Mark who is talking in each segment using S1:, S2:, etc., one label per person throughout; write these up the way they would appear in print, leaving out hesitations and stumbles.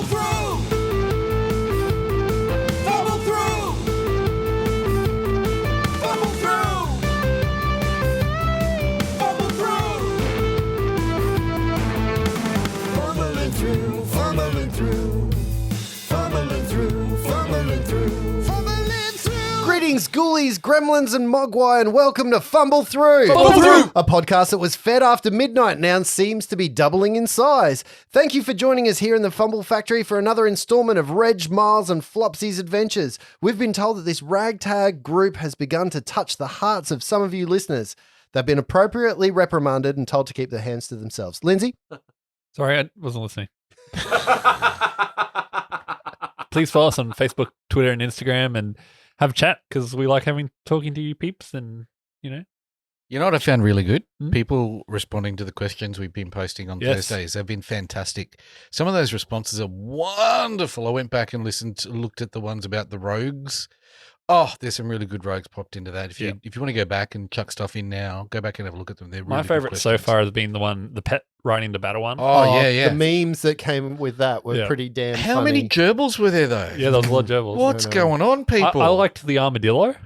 S1: Fumble through! Fumble through! Fumble through! Fumble through! Fumbling through, fumbling through. Fumbling through, fumbling through. Fumbling through!
S2: Greetings, ghoulies, gremlins, and mogwai, and welcome to Fumble Through.
S1: Fumble Through!
S2: A podcast that was fed after midnight now seems to be doubling in size. Thank you for joining us here in the Fumble Factory for another installment of Reg, Miles, and Flopsy's adventures. We've been told that this ragtag group has begun to touch the hearts of some of you listeners. They've been appropriately reprimanded and told to keep their hands to themselves. Lindsay?
S3: Sorry, I wasn't listening. Please follow us on Facebook, Twitter, and Instagram, and have a chat because we like talking to you peeps, and you know.
S4: You know what I found really good?
S3: Hmm?
S4: People responding to the questions we've been posting on
S3: Yes.
S4: Thursdays. They've been fantastic. Some of those responses are wonderful. I went back and looked at the ones about the rogues. Oh, there's some really good rogues popped into that. If you want to go back and chuck stuff in now, go back and have a look at them. They're really
S3: My
S4: good
S3: favorite so
S4: questions.
S3: far has been the pet riding the battle one.
S4: Oh, yeah.
S2: The memes that came with that were
S3: Yeah.
S2: pretty damn
S4: How
S2: funny.
S4: many gerbils were there, though?
S3: Yeah, there was a lot of gerbils.
S4: What's
S2: I know.
S4: going on, people?
S3: I liked the armadillo.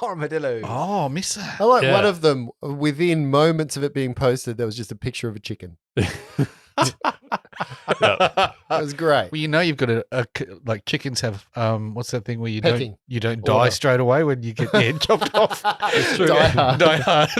S1: Armadillo.
S4: Oh, miss that.
S2: I like
S3: Yeah.
S2: one of them, within moments of it being posted, there was just a picture of a chicken.
S3: Yeah.
S2: That was great.
S4: Well, you know you've got like chickens have what's that thing where you
S2: Petting.
S4: don't die
S2: Order.
S4: straight away when you get your head chopped off.
S3: It's true.
S2: Die hard.
S4: Die hard.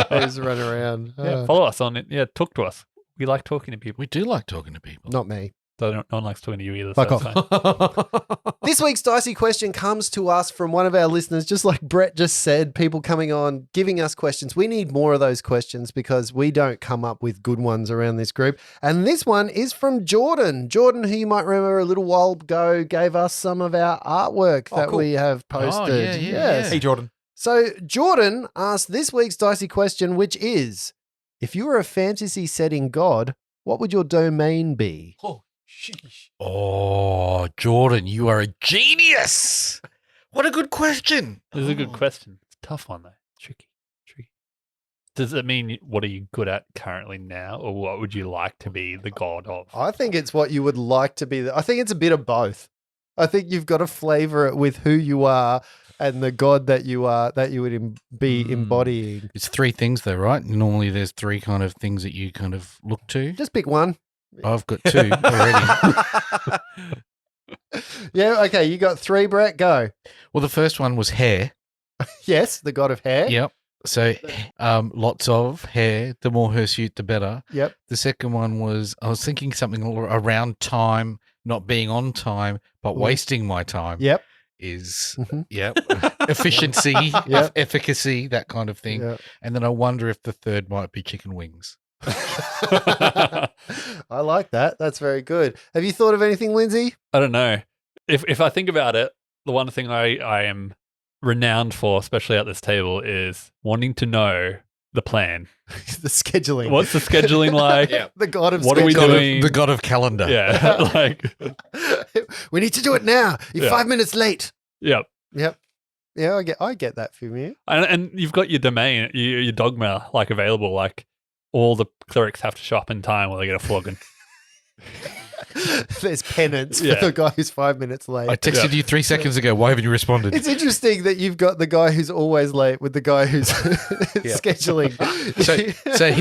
S2: They just run around.
S3: Yeah, follow us on it. Yeah, talk to us. We like talking to people.
S4: We do like talking to people.
S2: Not me.
S3: So no one likes talking to you either.
S2: Fuck
S3: so it's fine.
S2: This week's dicey question comes to us from one of our listeners, just like Brett just said, people coming on, giving us questions. We need more of those questions because we don't come up with good ones around this group. And this one is from Jordan. Jordan, who you might remember a little while ago, gave us some of our artwork that
S1: cool.
S2: we have posted.
S4: yeah.
S1: Hey, Jordan.
S2: So Jordan asked this week's dicey question, which is, if you were a fantasy setting god, what would your domain be?
S1: Oh, sheesh.
S4: Oh, Jordan, you are a genius. What a good question.
S3: This is a good question. It's a tough one though. Tricky. Does it mean what are you good at currently now, or what would you like to be the god of?
S2: I think it's what you would like to be. I think it's a bit of both. I think you've got to flavor it with who you are and the god that you are, that you would be embodying.
S4: It's three things though, right? Normally there's three kind of things that you kind of look to.
S2: Just pick one.
S4: I've got two already.
S2: Yeah, okay, you got three, Brett, go.
S4: Well, the first one was hair.
S2: Yes, the god of hair.
S4: Yep. So lots of hair. The more hirsute, the better.
S2: Yep.
S4: The second one was, I was thinking something around time, not being on time, but wasting my time.
S2: Yep.
S4: Is
S2: Mhm.
S4: efficiency,
S2: Yep.
S4: efficacy, that kind of thing.
S2: Yep.
S4: And then I wonder if the third might be chicken wings.
S2: I like that. That's very good. Have you thought of anything, Lindsay?
S3: I don't know. If I think about it, the one thing I am renowned for, especially at this table, is wanting to know the plan.
S2: The scheduling.
S3: What's the scheduling like?
S4: Yeah.
S2: The god of
S3: What are we
S2: scheduling.
S3: doing?
S4: The god of calendar.
S3: Yeah, like,
S2: We need to do it now. You're
S3: Yeah.
S2: 5 minutes late.
S3: yep.
S2: Yep. Yeah, I get that from you.
S3: And you've got your domain, your dogma, like available. Like all the clerics have to show up in time, or they get a flogging.
S2: There's penance
S3: Yeah.
S2: for the guy who's 5 minutes late.
S4: I texted you 3 seconds ago. Why haven't you responded?
S2: It's interesting that you've got the guy who's always late with the guy who's scheduling.
S4: So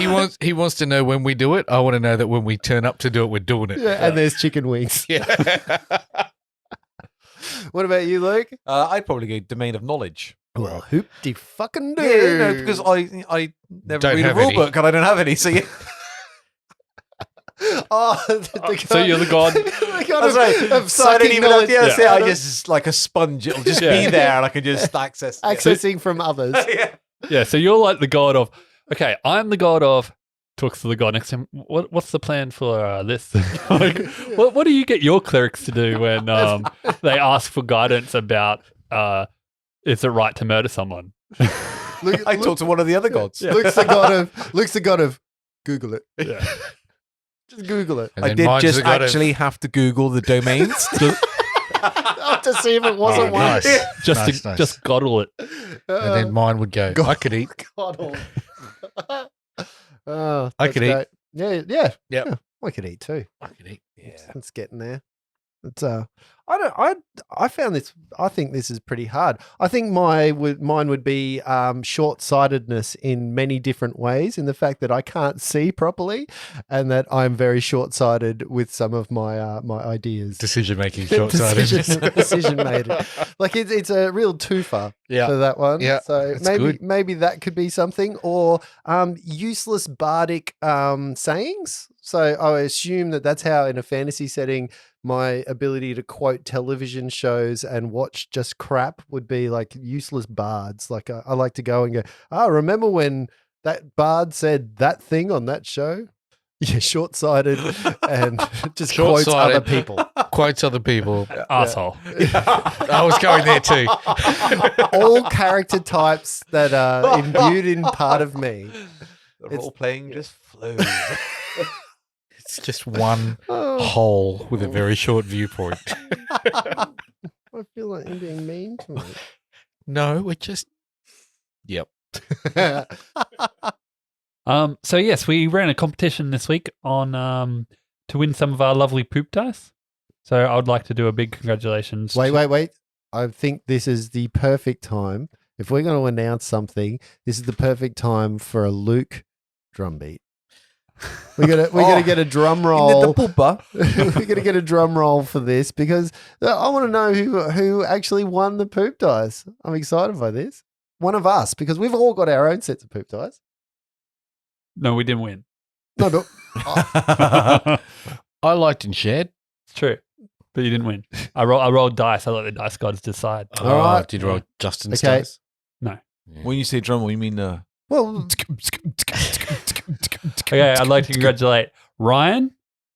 S4: he wants to know when we do it. I want to know that when we turn up to do it, we're doing it.
S2: Yeah, and there's chicken wings.
S4: Yeah.
S2: What about you, Luke?
S1: I'd probably go domain of knowledge.
S2: Well, hoop-de fucking do.
S1: Yeah, no, because I never
S4: Don't
S1: read a
S4: have
S1: rule
S4: any.
S1: book and I don't have any. So yeah.
S2: Oh, the
S3: So you're the god.
S2: the god
S1: That's right.
S2: of
S1: So I don't
S2: sucking
S1: even have
S2: knowledge.
S1: to that's it.
S3: Yeah.
S1: I just like a sponge. It'll just
S3: Yeah.
S1: be there and I can just access it.
S2: Accessing from others.
S1: Yeah.
S3: Yeah, so you're like the god of. Okay, I'm the god of. Talks to the god next to him. What's the plan for this? Like, what do you get your clerics to do when they ask for guidance about is it right to murder someone?
S1: I talked to one of the other gods.
S2: Luke's the god of Google it.
S3: Yeah.
S2: Just Google it.
S4: And
S1: I
S4: then
S1: did
S4: mine's
S1: just
S4: the god of-
S1: actually have to Google the domains.
S2: To see if it wasn't
S4: Oh,
S2: one.
S4: nice.
S3: Just
S4: Nice.
S3: just goddle it.
S4: And then mine would go, I could eat.
S2: Coddle. Oh,
S4: I
S2: that's
S4: could eat.
S2: great. Yeah.
S4: Yep.
S2: Yeah, I could eat too.
S4: I could eat.
S2: It's getting there. It's I found this. I think this is pretty hard. I think mine would be short-sightedness in many different ways. In the fact that I can't see properly, and that I'm very short-sighted with some of my my ideas.
S4: Decision making, short-sighted.
S2: Decision made. Like it's a real twofer for that one.
S4: Yeah,
S2: So maybe that could be something, or useless bardic sayings. So I assume that's how in a fantasy setting my ability to quote television shows and watch just crap would be like useless bards. Like I like to go and go, remember when that bard said that thing on that show? Yeah, short-sighted and just quotes other people.
S4: Quotes other people.
S3: Asshole.
S4: I was going there too.
S2: All character types that are imbued in part of me.
S1: The role playing just flows.
S4: It's just one hole with a very short viewpoint.
S2: I feel like you're being mean to me.
S4: No, we're just... Yep.
S3: So yes, we ran a competition this week on to win some of our lovely poop dice. So I would like to do a big congratulations.
S2: Wait. I think this is the perfect time. If we're going to announce something, this is the perfect time for a Luke drumbeat. We're gonna get a drum roll. We're gonna get a drum roll for this because I want to know who actually won the poop dice. I'm excited by this. One of us, because we've all got our own sets of poop dice.
S3: No, we didn't win.
S2: No, but
S4: I liked and shared.
S3: It's true, but you didn't win. I rolled dice. I let the dice gods decide.
S2: All right.
S4: Did you roll Justin's
S2: Okay.
S4: dice?
S3: No.
S4: Yeah.
S1: When you say drum roll, you mean the...
S2: well,
S3: Okay, I'd like to congratulate Ryan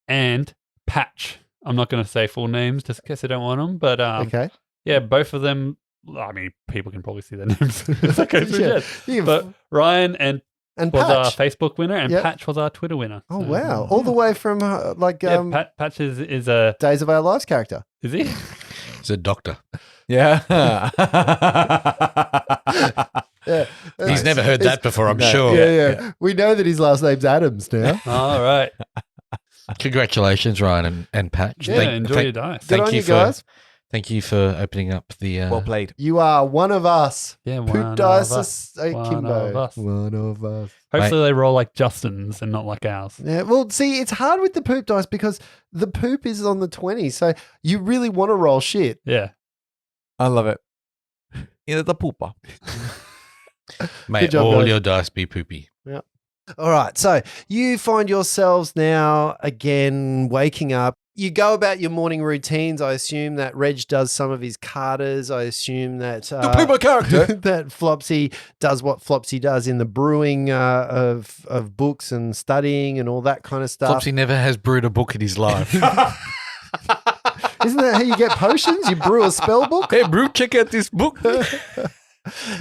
S3: and Patch. I'm not going to say full names just in case I don't want them, but
S2: okay.
S3: yeah, both of them. I mean, people can probably see their names. It's okay,
S2: Yeah.
S3: but Ryan and was our
S2: Patch.
S3: Facebook winner, and
S2: Yep.
S3: Patch was our Twitter winner.
S2: Oh
S3: So,
S2: wow! All the way from
S3: Patch is a
S2: Days of Our Lives character.
S3: is he?
S4: He's a doctor.
S1: Yeah.
S2: Yeah,
S4: He's never heard that before, I'm
S2: No,
S4: sure.
S2: Yeah. We know that his last name's Adams now.
S3: All right.
S4: Congratulations, Ryan and Patch.
S3: Yeah, enjoy your dice.
S2: Good on you guys.
S4: Thank you for opening up the...
S1: Well played.
S2: You are one of us.
S3: Yeah,
S2: Poop
S3: one
S2: dice,
S3: of us. One
S2: Kimbo.
S3: of us.
S2: One of us.
S3: Hopefully they roll like Justin's and not like ours.
S2: Yeah, well, see, it's hard with the poop dice because the poop is on the 20, so you really want to roll shit.
S3: Yeah.
S1: I love it. Yeah, the pooper.
S4: May
S2: Good job,
S4: all
S2: guys.
S4: your dice be poopy.
S2: All right, so you find yourselves now again waking up. You go about your morning routines. I assume that Reg does some of his carters. I assume that
S1: The pooper character.
S2: that Flopsy does what Flopsy does in the brewing of books and studying and all that kind of stuff.
S4: Flopsy never has brewed a book in his life.
S2: Isn't that how you get potions? You brew a spell book?
S4: Hey, Brew, check out this book.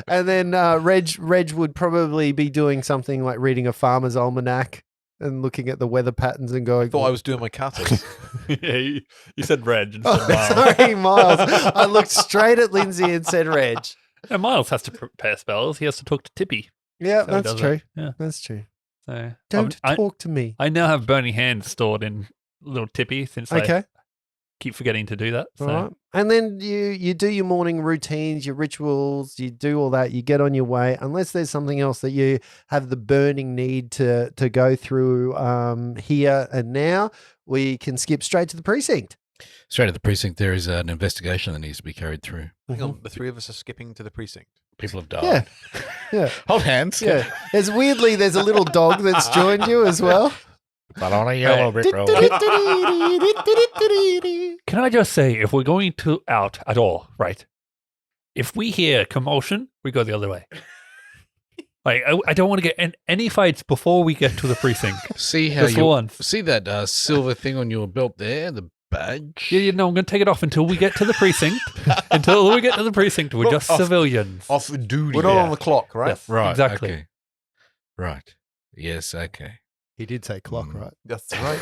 S2: And then Reg would probably be doing something like reading a farmer's almanac and looking at the weather patterns and going,
S1: Thought I was doing my carters.
S3: Yeah, you said Reg instead of Miles.
S2: sorry, Miles. I looked straight at Lindsay and said Reg.
S3: And Miles has to prepare spells. He has to talk to Tippy.
S2: Yeah,
S3: So he
S2: that's
S3: does
S2: true.
S3: it. Yeah.
S2: That's true.
S3: So
S2: Don't
S3: I
S2: talk to me.
S3: now have Bernie hands stored in little Tippy since I
S2: Okay.
S3: keep forgetting to do that. So.
S2: All right. And then you do your morning routines, your rituals, you do all that, you get on your way, unless there's something else that you have the burning need to go through here and now, we can skip straight to the precinct.
S4: Straight to the precinct, there is an investigation that needs to be carried through.
S1: Hang on, the three of us are skipping to the precinct.
S4: People have died.
S2: Yeah. Yeah.
S4: Hold hands.
S2: Yeah. There's a little dog that's joined you as well.
S4: But on a yellow brick road.
S3: Can I just say, if we're going to out at all, right? If we hear commotion, we go the other way. Like I don't want to get in any fights before we get to the precinct.
S4: See how
S3: Just for
S4: you
S3: once.
S4: see that silver thing on your belt there, the badge.
S3: Yeah, no, I'm going to take it off until we get to the precinct. Until we get to the precinct, we're just
S1: Off-
S3: civilians.
S1: Off duty. We're not
S3: Yeah.
S1: on the clock, right?
S3: Yes,
S4: Right.
S3: exactly.
S4: Okay. Right. Yes. Okay.
S2: He did say clock, right?
S1: That's right.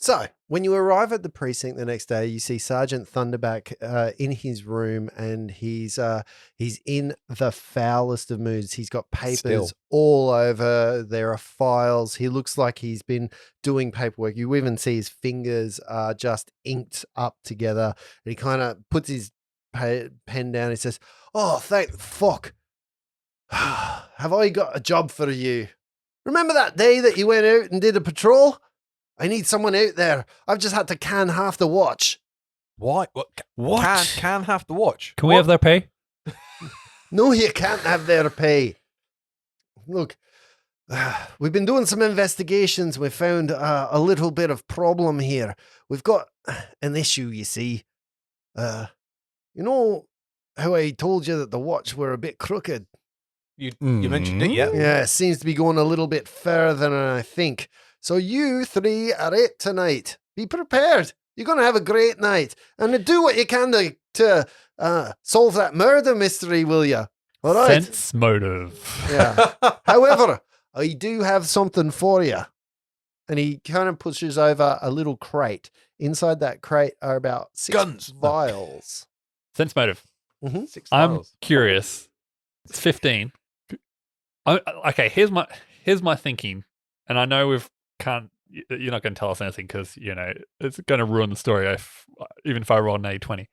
S2: So, when you arrive at the precinct the next day, you see Sergeant Thunderback in his room, and he's in the foulest of moods. He's got papers
S1: Still.
S2: all over. There are files. He looks like he's been doing paperwork. You even see his fingers are just inked up together. And he kind of puts his pen down. He says, "Oh, thank fuck. Have I got a job for you? Remember that day that you went out and did a patrol? I need someone out there. I've just had to can half the watch."
S1: What? Can have to watch.
S3: Can we have their pay?
S2: No, you can't have their pay. Look, we've been doing some investigations. We found a little bit of problem here. We've got an issue, you see. You know how I told you that the watch were a bit crooked?
S1: You mentioned it, yeah?
S2: Yeah, it seems to be going a little bit further than I think. So you three are it tonight. Be prepared. You're going to have a great night. And do what you can to solve that murder mystery, will you? All right.
S3: Sense motive.
S2: Yeah. However, I do have something for you. And he kind of pushes over a little crate. Inside that crate are about 6
S1: Guns.
S2: vials.
S3: Sense motive.
S1: 6
S3: I'm
S1: files.
S3: curious. It's 15. Okay, here's my thinking, and I know you're not going to tell us anything because it's going to ruin the story. Even if I roll an A20,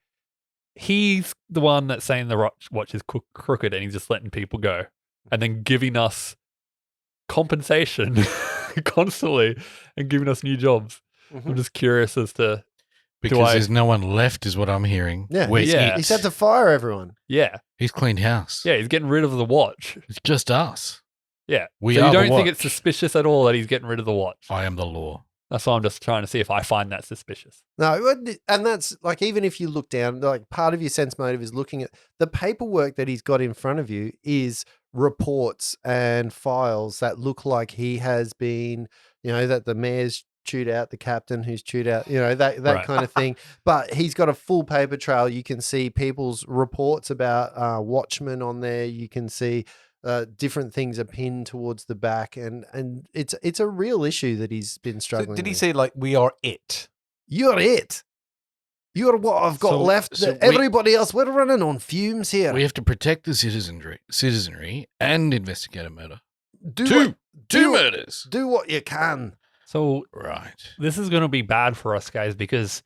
S3: he's the one that's saying the watch is crooked, and he's just letting people go, and then giving us compensation constantly, and giving us new jobs. I'm just curious as to
S4: Because there's no one left, is what I'm hearing.
S2: Yeah.
S4: Where's
S3: Yeah.
S4: it?
S2: He's had to fire everyone.
S3: yeah,
S4: He's cleaned house.
S3: yeah, he's getting rid of the watch.
S4: It's just us.
S3: Yeah,
S4: We
S3: so
S4: are
S3: you
S4: the
S3: don't think it's
S4: watch.
S3: suspicious at all that he's getting rid of the watch?
S4: I am the law.
S3: That's why I'm just trying to see if I find that suspicious.
S2: No, and that's like, even if you look down, like part of your sense motive is looking at the paperwork that he's got in front of you is reports and files that look like he has been, that the mayor's chewed out the captain who's chewed out, that
S3: Right.
S2: kind of thing. But he's got a full paper trail. You can see people's reports about watchmen on there. You can see different things are pinned towards the back, and it's a real issue that he's been
S1: So
S2: struggling
S1: did he
S2: with.
S1: say, like, we are it?
S2: You're it. You're what I've got
S4: So-
S2: left.
S4: so we-
S2: Everybody else, we're running on fumes here.
S4: We have to protect the citizenry and investigate a murder.
S2: do
S4: Two
S2: what-
S4: murders.
S2: do what you can.
S3: So
S4: Right.
S3: this is going to be bad for us guys because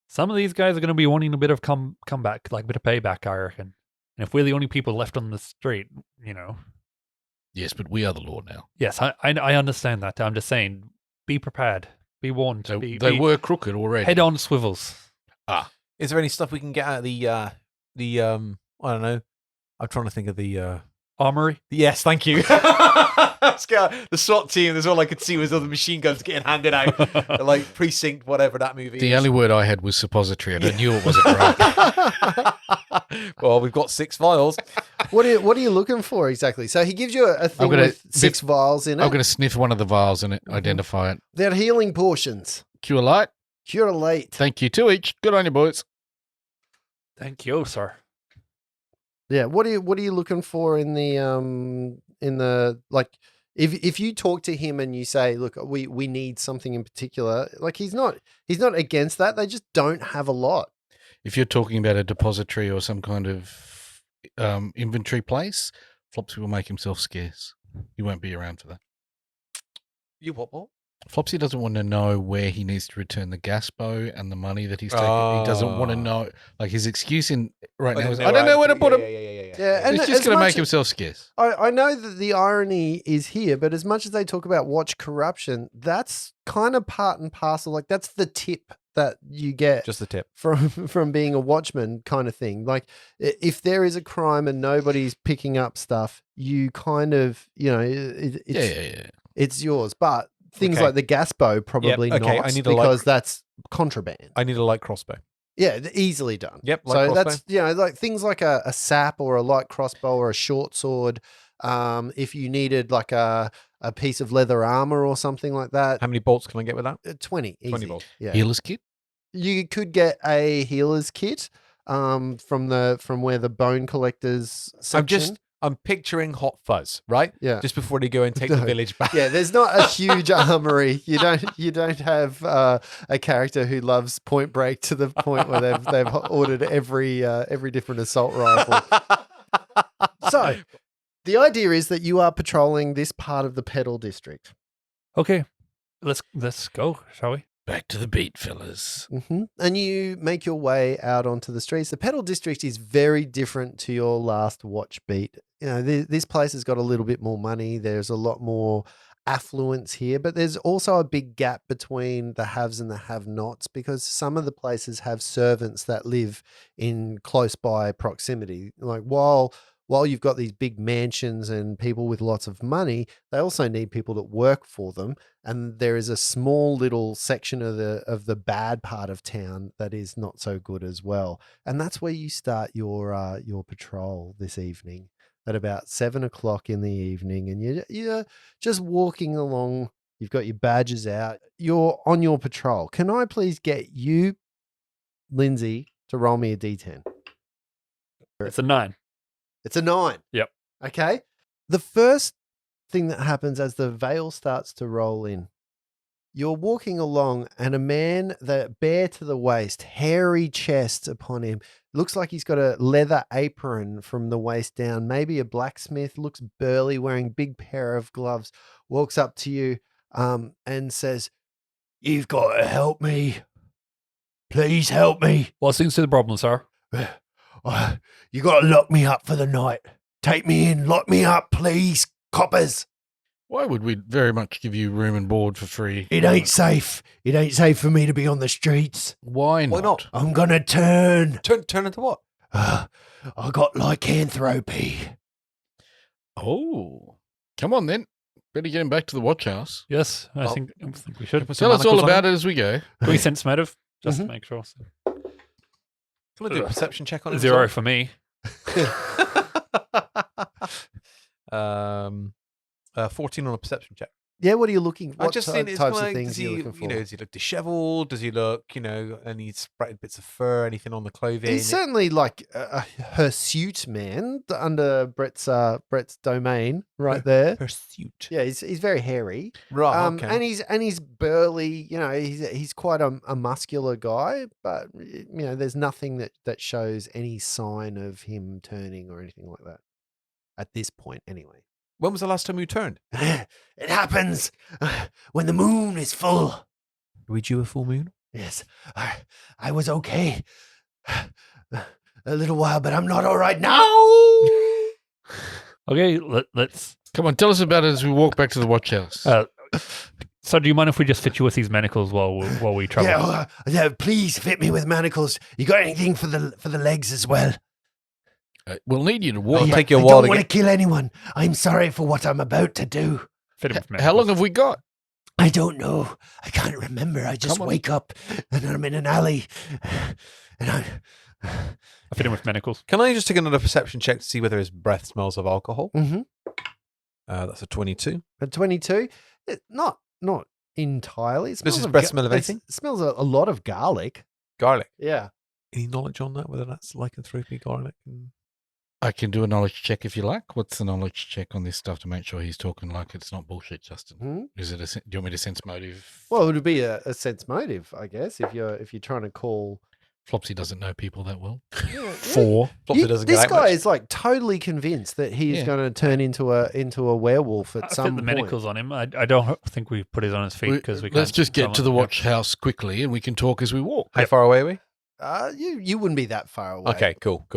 S3: some of these guys are going to be wanting a bit of comeback, like a bit of payback, I reckon. And if we're the only people left on the street,
S4: Yes, but we are the law now.
S3: yes, I understand that. I'm just saying, be prepared, be warned.
S4: So
S3: be
S4: they were crooked already.
S3: head on swivels.
S1: Is there any stuff we can get out of the I don't know. I'm trying to think of the
S3: Armory.
S1: yes, thank you. The SWAT team, there's all I could see was other machine guns getting handed out. Like precinct, whatever that movie
S4: The
S1: is.
S4: only word I had was suppository, and I knew it wasn't right.
S1: Well, we've got 6 files.
S2: What are you looking for exactly? So he gives you a thing
S4: gonna-
S2: with 6 vials in it.
S4: I'm going to sniff one of the vials and identify it.
S2: They're healing potions.
S4: Cure light.
S2: Cure late.
S4: Thank you. 2 each. Good on you, boys.
S3: Thank you, sir.
S2: Yeah. What are you looking for in the like? If you talk to him and you say, look, we need something in particular, like he's not against that. They just don't have a lot.
S4: If you're talking about a depository or some kind of inventory place, Flopsy will make himself scarce. He won't be around for that.
S1: You what?
S4: Flopsy doesn't want to know where he needs to return the gas bow and the money that he's taken. He doesn't want to know. Like his excuse right now is, I don't know where to put him.
S2: Yeah, and
S4: He's
S2: as
S4: just going to
S2: much
S4: make himself scarce.
S2: I know that the irony is here, but as much as they talk about watch corruption, that's kind of part and parcel. Like that's the tip that you get
S1: Just the tip.
S2: from being a watchman kind of thing. Like if there is a crime and nobody's picking up stuff, you kind of, it's,
S4: Yeah.
S2: it's yours. But things
S1: Okay.
S2: like the gas bow, probably
S1: okay,
S2: not,
S1: I need a light
S2: because that's contraband.
S1: I need a light crossbow.
S2: Yeah, easily done.
S1: Yep, light
S2: So
S1: crossbow.
S2: that's, like things like a sap or a light crossbow or a short sword. If you needed like a piece of leather armor or something like that,
S1: How many bolts can I get with that?
S2: 20, easy.
S1: 20 bolts.
S2: Yeah.
S4: Healer's kit.
S2: You could get a healer's kit from where the bone collectors section.
S1: I'm picturing Hot Fuzz, right?
S2: Yeah.
S1: Just before they go and take the
S2: No.
S1: village back.
S2: Yeah, there's not a huge armory. You don't have a character who loves Point Break to the point where they've ordered every different assault rifle. So, the idea is that you are patrolling this part of the Pedal District.
S3: Okay, let's go, shall we?
S4: Back to the beat, fellas.
S2: And you make your way out onto the streets. The Pedal District is very different to your last watch beat. You know, this place has got a little bit more money. There's a lot more affluence here, but there's also a big gap between the haves and the have-nots because some of the places have servants that live in close by proximity. Like while you've got these big mansions and people with lots of money, they also need people that work for them. And there is a small little section of the bad part of town that is not so good as well. And that's where you start your patrol this evening at about 7 o'clock in the evening. And you're just walking along. You've got your badges out. You're on your patrol. Can I please get you, Lindsay, to roll me a D10?
S3: It's a 9.
S2: It's a 9.
S3: Yep.
S2: Okay. The first thing that happens as the veil starts to roll in, you're walking along and a man that bare to the waist, hairy chest upon him, looks like he's got a leather apron from the waist down, maybe a blacksmith, looks burly, wearing big pair of gloves, walks up to you and says, "You've got to help me. Please help me.
S3: What seems to the problem, sir?
S2: You got to lock me up for the night. Take me in, lock me up, please, coppers.
S4: Why would we very much give you room and board for free?
S2: It ain't safe. It ain't safe for me to be on the streets.
S4: Why not?
S1: Why not?
S2: I'm going to turn.
S1: Turn into what?
S2: I got lycanthropy.
S4: Oh, come on then. Better get him back to the watch house.
S3: Yes, I think we should.
S1: Put some
S4: Tell us all
S1: manacles on
S4: about
S1: him.
S4: it as we go.
S3: Can we sense motive? Just to make sure.
S1: Can we do a perception check on him?
S3: 0 for me.
S1: 14 on a perception check.
S2: Yeah, what are you looking for?
S1: I
S2: What
S1: just
S2: types
S1: think it's kind
S2: of
S1: of like,
S2: things
S1: does
S2: are you
S1: he,
S2: looking for?
S1: does he look disheveled? Does he look, any sprouted bits of fur, anything on the clothing?
S2: He's certainly like a hirsute man under Brett's domain right there.
S1: Pursuit.
S2: Yeah, he's very hairy.
S1: Right, okay.
S2: And he's burly. He's quite a muscular guy, but there's nothing that shows any sign of him turning or anything like that at this point, anyway.
S1: When was the last time you turned?
S2: It happens when the moon is full.
S1: Were you a full moon?
S2: Yes, I was okay a little while, but I'm not all right now.
S3: Okay, let's.
S4: Come on, tell us about it as we walk back to the watch house.
S3: So, do you mind if we just fit you with these manacles while we travel?
S2: Yeah, please fit me with manacles. You got anything for the legs as well?
S4: We'll need you to walk.
S1: It'll
S4: back.
S1: take you a
S2: I
S1: while
S2: don't
S1: to
S2: want
S1: get.
S2: to kill anyone. I'm sorry for what I'm about to do.
S3: Fit him with manacles.
S4: How long have we got?
S2: I don't know. I can't remember. I just
S4: Come on.
S2: wake up and I'm in an alley, and
S3: I fit him with manacles.
S1: Can I just take another perception check to see whether his breath smells of alcohol?
S2: Mm-hmm.
S1: That's a 22.
S2: At 22, not entirely. It
S1: Does his
S2: smells
S1: breath smell of anything?
S2: It smells a lot of garlic.
S1: Garlic.
S2: Yeah.
S1: Any knowledge on that? Whether that's lycanthropy, garlic?
S4: I can do a knowledge check if you like. What's the knowledge check on this stuff to make sure he's talking like it's not bullshit, Justin?
S2: Hmm?
S4: Is it? Do you want me to sense motive?
S2: Well, it would be a sense motive, I guess, if you're trying to call.
S4: Flopsy doesn't know people that well.
S3: 4.
S1: Flopsy doesn't get
S2: This
S1: that
S2: guy
S1: much.
S2: is like totally convinced that he is
S4: Yeah.
S2: going to turn into a werewolf at
S3: I
S2: some
S3: fit the
S2: point.
S3: manacles on him. I don't think we put it on his feet because we can't.
S4: Let's just get to
S3: summon-
S4: the
S3: Yep.
S4: watch house quickly, and we can talk as we walk.
S1: How far away are we?
S2: You wouldn't be that far away.
S1: Okay, cool.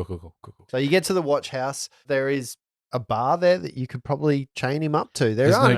S2: So you get to the watch house. There is a bar there that you could probably chain him up to. There
S4: There's
S2: are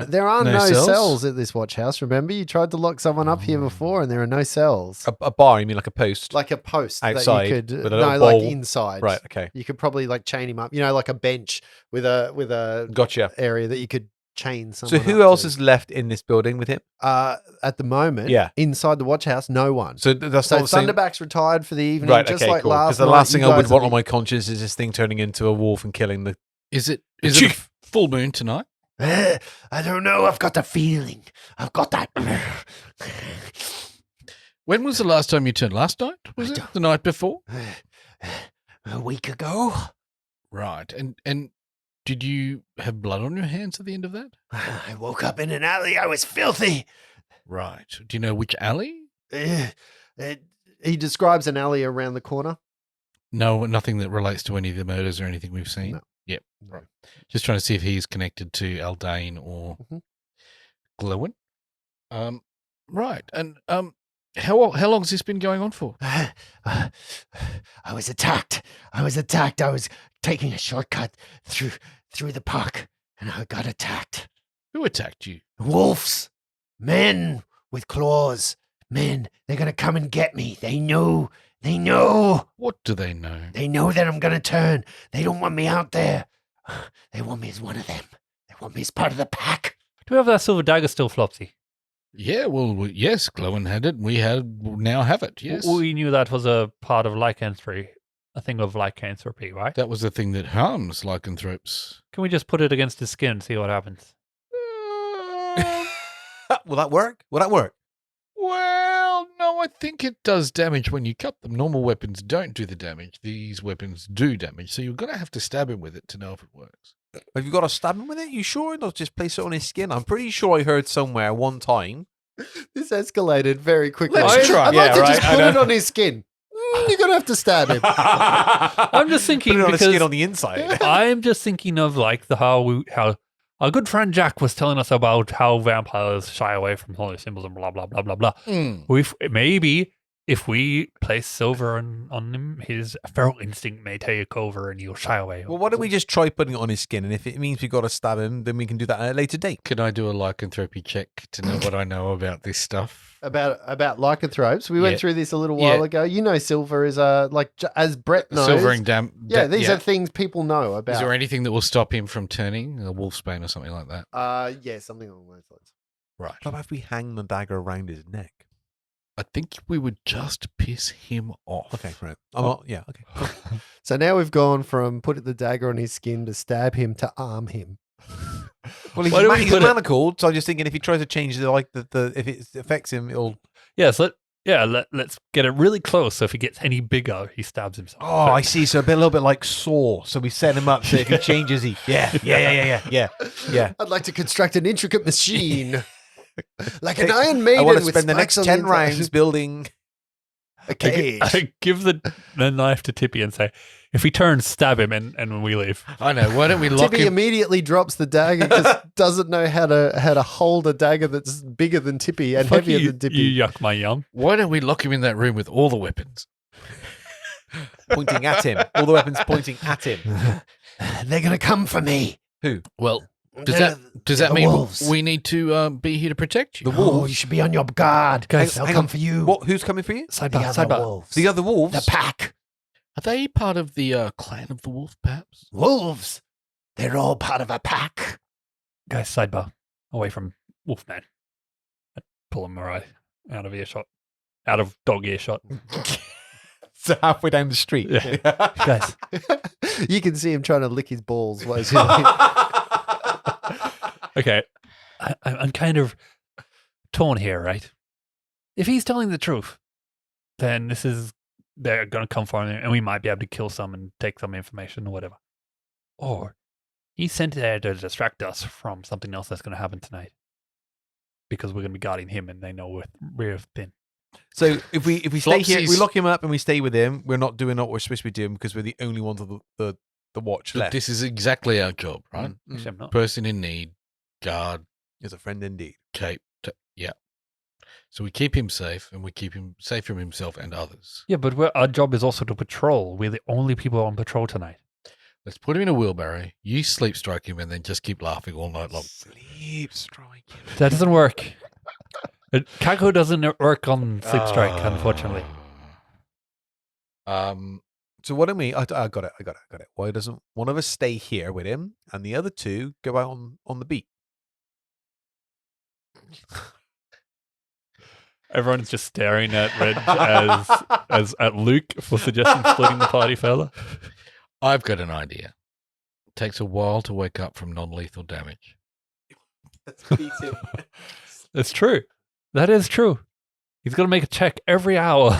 S4: no
S2: no
S4: cells?
S2: cells at this watch house. Remember, you tried to lock someone up here before, and there are no cells.
S1: A bar? You mean like a post?
S2: Like a post
S1: Outside,
S2: that you could
S1: with a little
S2: like
S1: bowl.
S2: inside.
S1: Right. Okay.
S2: You could probably like chain him up. Like a bench with a
S1: Gotcha.
S2: area that you could chain
S1: So
S2: someone.
S1: who
S2: up
S1: else
S2: to.
S1: is left in this building with him?
S2: At the moment?
S1: Yeah.
S2: Inside the watch house, no one.
S1: So that's
S2: So
S1: not the same.
S2: Thunderback's retired for the evening,
S1: Right.
S2: just
S1: Okay.
S2: like
S1: Cool.
S2: last
S1: Because the
S2: night,
S1: last thing
S2: you
S1: I would
S2: guys
S1: want
S2: have
S1: on my conscience is this thing turning into a wolf and killing the.
S4: Is it
S1: Chief.
S4: a full moon tonight?
S2: I don't know. I've got the feeling. I've got that.
S4: When was the last time you turned? Last night? Was it the night before?
S2: A week ago.
S4: Right. And Did you have blood on your hands at the end of that?
S2: I woke up in an alley. I was filthy.
S4: Right. Do you know which alley?
S2: He describes an alley around the corner.
S4: No, nothing that relates to any of the murders or anything we've seen.
S2: No.
S4: Yep.
S2: No.
S4: Right. Just trying to see if he's connected to Aldane or Glowin. Right. And how long's this been going on for?
S2: I was attacked. I was taking a shortcut through the park, and I got attacked.
S4: Who attacked you?
S2: Wolves, men with claws. Men, they're gonna come and get me. They know.
S4: What do they know?
S2: They know that I'm gonna turn. They don't want me out there. They want me as one of them. They want me as part of the pack.
S3: Do we have that silver dagger still, Flopsy?
S4: Yeah, well, yes, Glowin had it. We now have it, yes.
S3: We knew that was a part of lycanthropy, a thing of lycanthropy, right?
S4: That was the thing that harms lycanthropes.
S3: Can we just put it against his skin and see what happens?
S1: Will that work?
S4: Well, no, I think it does damage when you cut them. Normal weapons don't do the damage. These weapons do damage, so you're going to have to stab him with it to know if it works.
S1: Have you got to stab him with it? You sure? Not just place it on his skin? I'm pretty sure I heard somewhere one time.
S2: This escalated very quickly.
S1: Let's try.
S2: I'd like to
S1: Yeah,
S2: just
S1: right,
S2: put
S1: I
S2: it
S1: know.
S2: on his skin. You're gonna have to stab him.
S3: I'm just thinking
S1: Put it on his
S3: because
S1: skin on the inside.
S3: I'm just thinking of like how our good friend Jack was telling us about how vampires shy away from holy symbols and blah blah blah blah blah. Maybe if we place silver on him, his feral instinct may take over and he'll shy away.
S1: Well, why don't we just try putting it on his skin? And if it means we got to stab him, then we can do that at a later date.
S4: Can I do a lycanthropy check to know what I know about this stuff?
S2: About lycanthropes. We went
S4: Yeah.
S2: through this a little while
S4: Yeah.
S2: ago. You know, silver is as Brett knows.
S4: Silvering
S2: These are things people know about.
S4: Is there anything that will stop him from turning a wolfsbane or something like that?
S2: Yeah, something along those lines.
S4: Right.
S1: How about if we hang the dagger around his neck?
S4: I think we would just piss him off.
S1: Okay, right. Yeah, okay. Cool.
S2: So now we've gone from put the dagger on his skin to stab him to arm him.
S1: Well, he's,
S3: Why don't we
S1: he's
S3: put it-
S1: manacled, so I'm just thinking if he tries to change the if it affects him, it'll.
S3: Yes, let's get it really close. So if he gets any bigger, he stabs himself.
S1: Oh, I see. So a little bit like Saw. So we set him up. So if he changes, yeah.
S2: I'd like to construct an intricate machine. Like an
S1: Okay,
S2: Iron Maiden
S1: I want to
S2: with
S1: spend the
S2: spikes
S1: next
S2: on
S1: 10
S2: inside.
S1: rounds building.
S2: A cage.
S3: I give the knife to Tippy and say, if he turns, stab him, and we leave.
S4: I know. Why don't we lock
S2: Tippy
S4: him?
S2: immediately drops the dagger because doesn't know how to hold a dagger that's bigger than Tippy and
S3: Fuck
S2: heavier
S3: you,
S2: than Tippy.
S3: you yuck my yum.
S4: Why don't we lock him in that room with all the weapons?
S1: Pointing at him. All the weapons pointing at him.
S2: They're gonna come for me.
S1: Who?
S4: Well, does
S2: They're-
S4: that
S2: the
S4: mean
S2: wolves.
S4: we need to be here to protect you?
S1: The
S2: Oh,
S1: wolves?
S2: you should be on your guard.
S3: Guys,
S2: They'll
S1: hang
S2: come
S1: on.
S2: for you.
S1: What? Who's coming for you?
S2: The
S3: Sidebar,
S2: other
S3: sidebar.
S2: wolves.
S1: The other wolves?
S2: The pack.
S4: Are they part of the clan of the wolf, perhaps?
S2: Wolves. They're all part of a pack.
S3: Guys, sidebar. Away from Wolfman. I'd pull him right out of earshot. Out of dog earshot.
S1: So halfway down the street.
S3: Yeah. Guys,
S2: You can see him trying to lick his balls. While he's
S3: okay. I'm kind of torn here, right? If he's telling the truth, then they're going to come for him and we might be able to kill some and take some information or whatever. Or he's sent there to distract us from something else that's going to happen tonight. Because we're going to be guarding him and they know we're thin.
S1: So if we stay here, we
S4: Flopsy's-
S1: lock him up and we stay with him. We're not doing what we're supposed to be doing because we're the only ones of the watch
S4: But
S1: left.
S4: this is exactly our job, right?
S3: Actually, I'm not.
S4: Person in need, guard,
S1: is a friend indeed.
S4: cape. Yeah. So we keep him safe and we keep him safe from himself and others.
S3: Yeah, but our job is also to patrol. We're the only people on patrol tonight.
S4: Let's put him in a wheelbarrow. You sleep strike him and then just keep laughing all night long.
S1: Sleep strike.
S3: That doesn't work. Kako doesn't work on Sleep Strike, unfortunately.
S1: So why don't we? I got it. Why doesn't one of us stay here with him and the other two go out on the beat?
S3: Everyone's just staring at Reg as at Luke for suggesting splitting the party further.
S4: I've got an idea. It takes a while to wake up from non-lethal damage.
S1: Let's beat him.
S3: It's true. That is true. He's got to make a check every hour.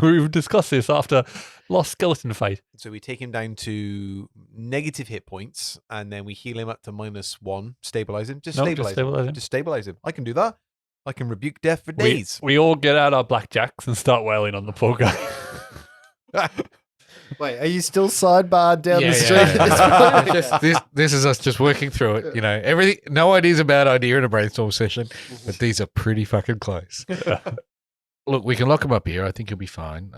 S3: We've discussed this after Lost Skeleton Fight.
S1: So we take him down to negative hit points, and then we heal him up to -1, stabilize him. Just
S3: No,
S1: stabilize
S3: just stabilize him.
S1: Just stabilize him. I can do that. I can rebuke death for days.
S3: We all get out our blackjacks and start wailing on the poor guy.
S2: Wait, are you still sidebarred down
S4: Yeah,
S2: the street?
S4: yeah. This is us just working through it. You know, everything. No idea's a bad idea in a brainstorm session, but these are pretty fucking close. Look, we can lock him up here. I think he'll be fine.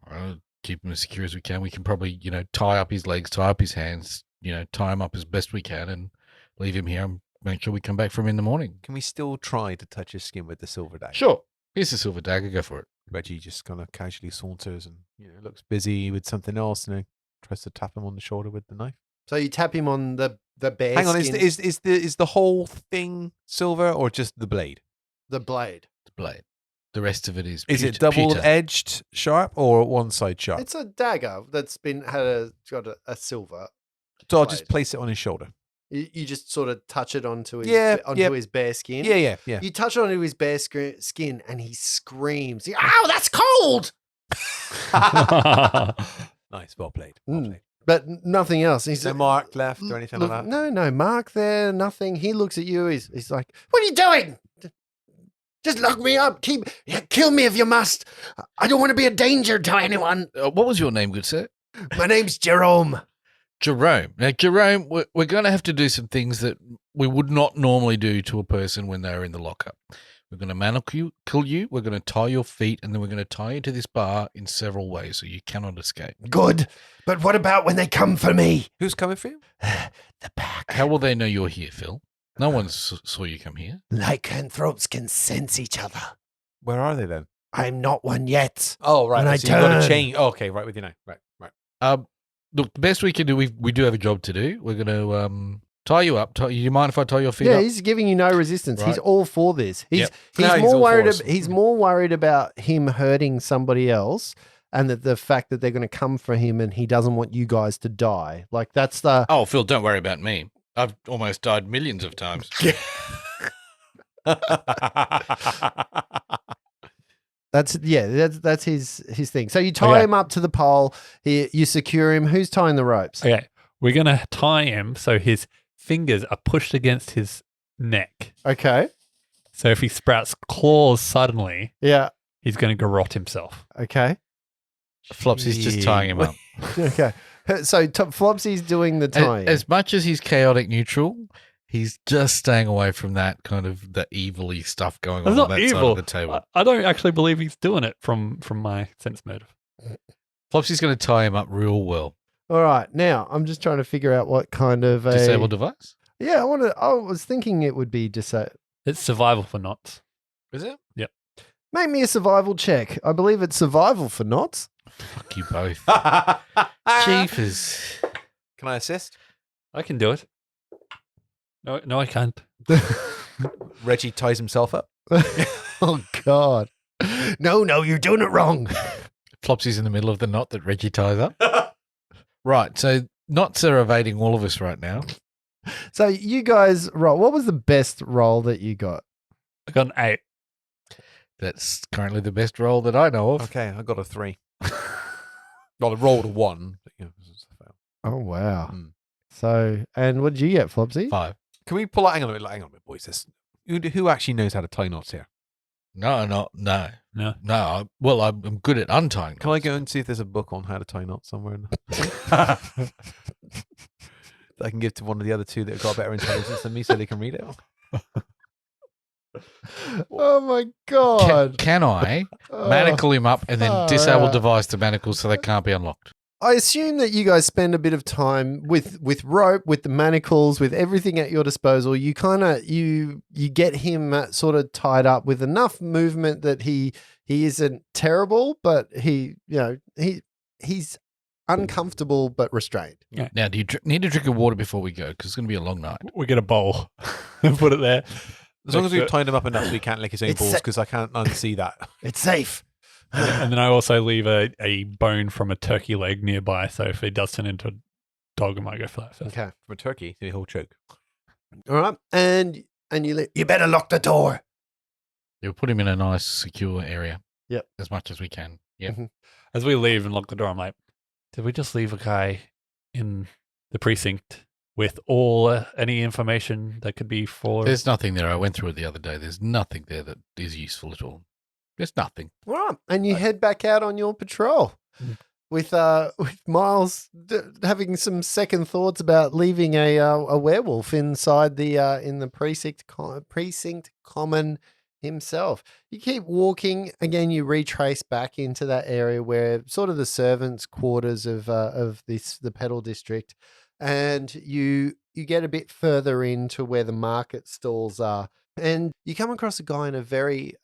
S4: I'll keep him as secure as we can. We can probably, tie up his legs, tie up his hands, tie him up as best we can, and leave him here and make sure we come back for him in the morning.
S1: Can we still try to touch his skin with the silver dagger?
S4: Sure. Here's the silver dagger. Go for it.
S1: Reggie just kind of casually saunters and looks busy with something else, and tries to tap him on the shoulder with the knife.
S2: So you tap him on the bear
S1: Hang on,
S2: skin,
S1: is the whole thing silver or just the blade?
S2: the blade.
S4: The blade. The rest of it is.
S1: Is it double-edged sharp or one side sharp?
S2: It's a dagger that's got a silver.
S1: So I'll just
S2: blade.
S1: place it on his shoulder.
S2: You just sort of touch it onto his his bare skin.
S1: Yeah.
S2: You touch it onto his bare skin, and he screams, "Ow, that's cold!"
S1: Nice, well played.
S2: But nothing else. He's
S1: No mark left or anything
S2: look,
S1: like that?
S2: No mark there, nothing. He looks at you. He's like, "What are you doing? Just lock me up. Kill me if you must. I don't want to be a danger to anyone."
S4: What was your name, good sir?
S2: My name's Jerome.
S4: Jerome. Now, Jerome, we're going to have to do some things that we would not normally do to a person when they're in the lockup. We're going to manacle you, we're going to tie your feet, and then we're going to tie you to this bar in several ways so you cannot escape.
S2: Good. But what about when they come for me?
S1: Who's coming for you?
S2: The pack.
S4: How will they know you're here, Phil? No one saw you come here.
S2: Lycanthropes can sense each other.
S1: Where are they then?
S2: I'm not one yet.
S1: Oh, right.
S2: When I
S1: So you've got
S2: turn.
S1: to change. Oh, okay, right with you now. Right.
S4: Look, the best we can do, we do have a job to do. We're going to tie you up. Do you mind if I tie your feet
S2: Yeah,
S4: up?
S2: he's giving you no resistance. He's
S4: Right.
S2: all for this. He's
S4: Yep.
S2: he's
S1: No, he's
S2: more
S1: all
S2: worried.
S1: for us.
S2: He's more worried about him hurting somebody else, and that the fact that they're going to come for him, and he doesn't want you guys to die. Like that's the.
S4: Oh, Phil, don't worry about me. I've almost died millions of times.
S2: That's his thing. So you tie
S3: Okay.
S2: him up to the pole. You secure him. Who's tying the ropes?
S3: Okay, we're going to tie him so his fingers are pushed against his neck.
S2: Okay.
S3: So if he sprouts claws suddenly,
S2: Yeah.
S3: he's going to garrot himself.
S2: Okay.
S4: Flopsy's just tying him up.
S2: Okay. So Flopsy's doing the tying.
S4: As much as he's chaotic neutral, he's just staying away from that kind of the evilly stuff going on
S3: It's not
S4: that side
S3: evil.
S4: of the table.
S3: I don't actually believe he's doing it from my sense motive.
S4: Flopsy's going to tie him up real well.
S2: All right. Now I'm just trying to figure out what kind of a
S4: Disable device?
S2: Yeah, I was thinking it would be disabled.
S3: It's survival for knots.
S4: Is it?
S2: Make me a survival check. I believe it's survival for knots.
S4: Fuck you both. Jeepers.
S1: Can I assist?
S3: I can do it. No, I can't.
S1: Reggie ties himself up.
S2: Oh God. No, you're doing it wrong.
S4: Flopsy's in the middle of the knot that Reggie ties up. Right, so knots are evading all of us right now.
S2: So you guys roll. What was the best roll that you got?
S3: I got an 8.
S4: That's currently the best roll that I know of.
S1: Okay, I got a 3. Well, I rolled a 1. But, this is a fail.
S2: Oh wow.
S1: Hmm.
S2: So and what did you get, Flopsy?
S4: 5.
S1: Can we pull out? Hang on a minute, boys. Who actually knows how to tie knots here?
S4: No.
S3: No.
S4: I'm good at untying.
S1: Can I go and see if there's a book on how to tie knots somewhere? That I can give to one of the other two that have got better intelligence than me so they can read it.
S2: Oh my God.
S4: Can I
S2: Oh.
S4: manacle him up and then
S2: Far
S4: disable
S2: out.
S4: device the manacles so they can't be unlocked?
S2: I assume that you guys spend a bit of time with rope, with the manacles, with everything at your disposal. You kind of you get him sort of tied up with enough movement that he isn't terrible, but he's uncomfortable but restrained.
S4: Now, do you need a drink of water before we go? Because it's going to be a long night.
S3: We get a bowl and put it there.
S1: As long as we've tied him up enough so he can't lick his own
S2: It's
S1: balls,
S2: sa-
S1: because I can't unsee that.
S2: It's safe.
S3: And then I also leave a bone from a turkey leg nearby. So if it does turn into a dog, I might go for that first.
S2: Okay.
S1: From a turkey, the whole choke.
S2: All right. And you better lock the door.
S4: You'll put him in a nice, secure area. as much as we can. Yeah.
S2: Mhm.
S3: As we leave and lock the door, I'm like, did we just leave a guy in the precinct with any information that could be for?
S4: There's nothing there. I went through it the other day. There's nothing there that is useful at all. There's nothing.
S2: All right. And you head back out on your patrol with Miles having some second thoughts about leaving a werewolf inside in the precinct common himself. You keep walking again. You retrace back into that area where sort of the servants' quarters of the Pedal District, and you get a bit further into where the market stalls are, and you come across a guy in a very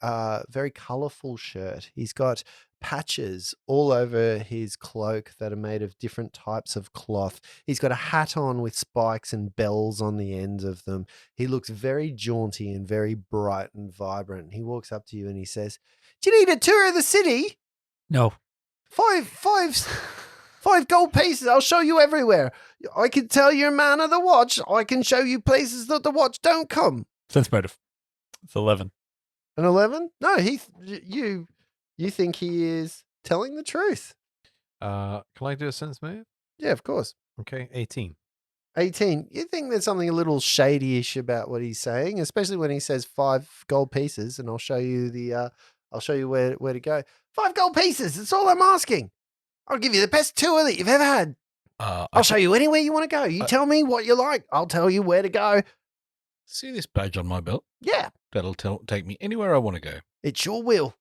S2: colourful shirt. He's got patches all over his cloak that are made of different types of cloth. He's got a hat on with spikes and bells on the ends of them. He looks very jaunty and very bright and vibrant. He walks up to you and he says, "Do you need a tour of the city?
S3: No.
S2: Five gold pieces. I'll show you everywhere. I can tell you're a man of the watch. I can show you places that the watch don't come."
S3: Sense motive. It's 11.
S2: An 11? No, you think he is telling the truth.
S1: Can I do a sense move?
S2: Yeah, of course.
S1: Okay, 18.
S2: 18. You think there's something a little shady-ish about what he's saying, especially when he says 5 gold pieces, and I'll show you where to go. 5 gold pieces. That's all I'm asking. I'll give you the best tour that you've ever had. I'll show you anywhere you want to go. You tell me what you like. I'll tell you where to go.
S4: See this badge on my belt?
S2: Yeah,
S4: That'll take me anywhere I want to go.
S2: it sure will.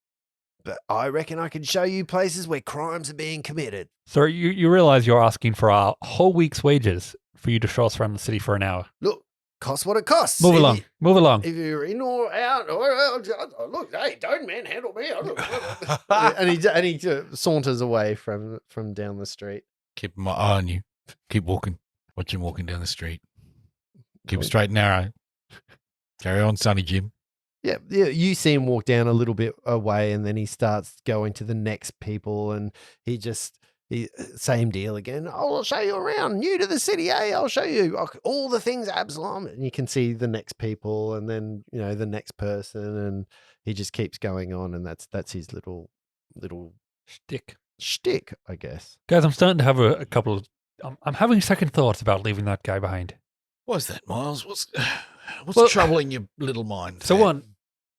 S2: But I reckon I can show you places where crimes are being committed.
S3: So you realize you're asking for a whole week's wages for you to show us around the city for an hour.
S2: Look, cost what it costs.
S3: Move
S2: If
S3: along.
S2: you-
S3: Move along.
S2: If you're in or out, look, hey, don't manhandle me. and he saunters away from down the street.
S4: Keep my eye on you. Keep walking. Watch him walking down the street. Keep it straight and narrow. Carry on, Sonny Jim.
S2: Yeah, you see him walk down a little bit away, and then he starts going to the next people, and he same deal again. I'll show you around. New to the city, eh? I'll show you all the things Absalom. And you can see the next people, and then the next person, and he just keeps going on, and that's his little shtick, I guess.
S3: Guys, I'm starting to have a couple of... I'm having second thoughts about leaving that guy behind.
S4: What's that, Miles? What's
S3: Well-
S4: troubling your little mind?
S3: So
S4: there?
S3: one,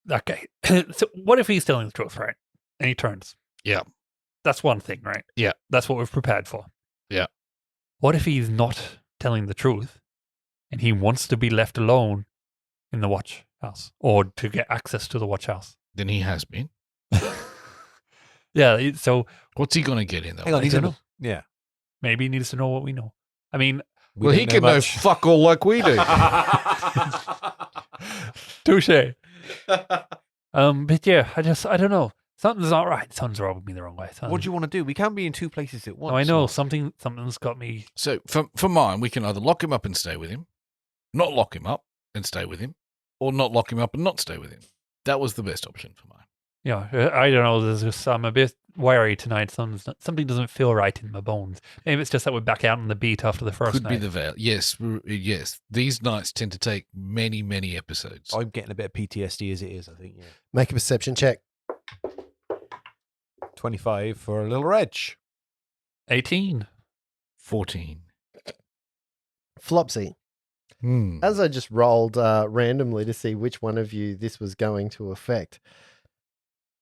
S3: that guy. So what if he's telling the truth, right? And he turns.
S4: Yeah.
S3: That's one thing, right?
S4: Yeah.
S3: That's what we've prepared for.
S4: Yeah.
S3: What if he's not telling the truth and he wants to be left alone in the watch house or to get access to the watch house?
S4: Then he has been.
S3: Yeah. So
S4: What's he going to get in though?
S1: Hang on,
S3: I
S1: he's
S3: don't
S1: in.
S3: know.
S1: Yeah.
S3: Maybe he needs to know what we know. I mean,
S1: We
S4: Well,
S1: don't
S4: he can know
S1: much.
S4: fuck all like we do.
S3: touche. But yeah, I don't know. Something's not right. Something's rubbing me the wrong way.
S1: What do you want to do? We can't be in two places at once.
S3: No, I know something's got me.
S4: So for mine, we can either lock him up and stay with him, not lock him up and stay with him, or not lock him up and not stay with him. That was the best option for mine.
S3: Yeah, I don't know. There's just, I'm a bit wary tonight. Something doesn't feel right in my bones. Maybe it's just that we're back out on the beat after the first
S4: Could
S3: night.
S4: be the veil. Yes, yes. These nights tend to take many, many episodes.
S1: I'm getting a bit of PTSD as it is, I think. Yeah.
S2: Make a perception check.
S1: 25 for a little Reg.
S3: 18.
S4: 14.
S2: Flopsy. As I just rolled randomly to see which one of you this was going to affect,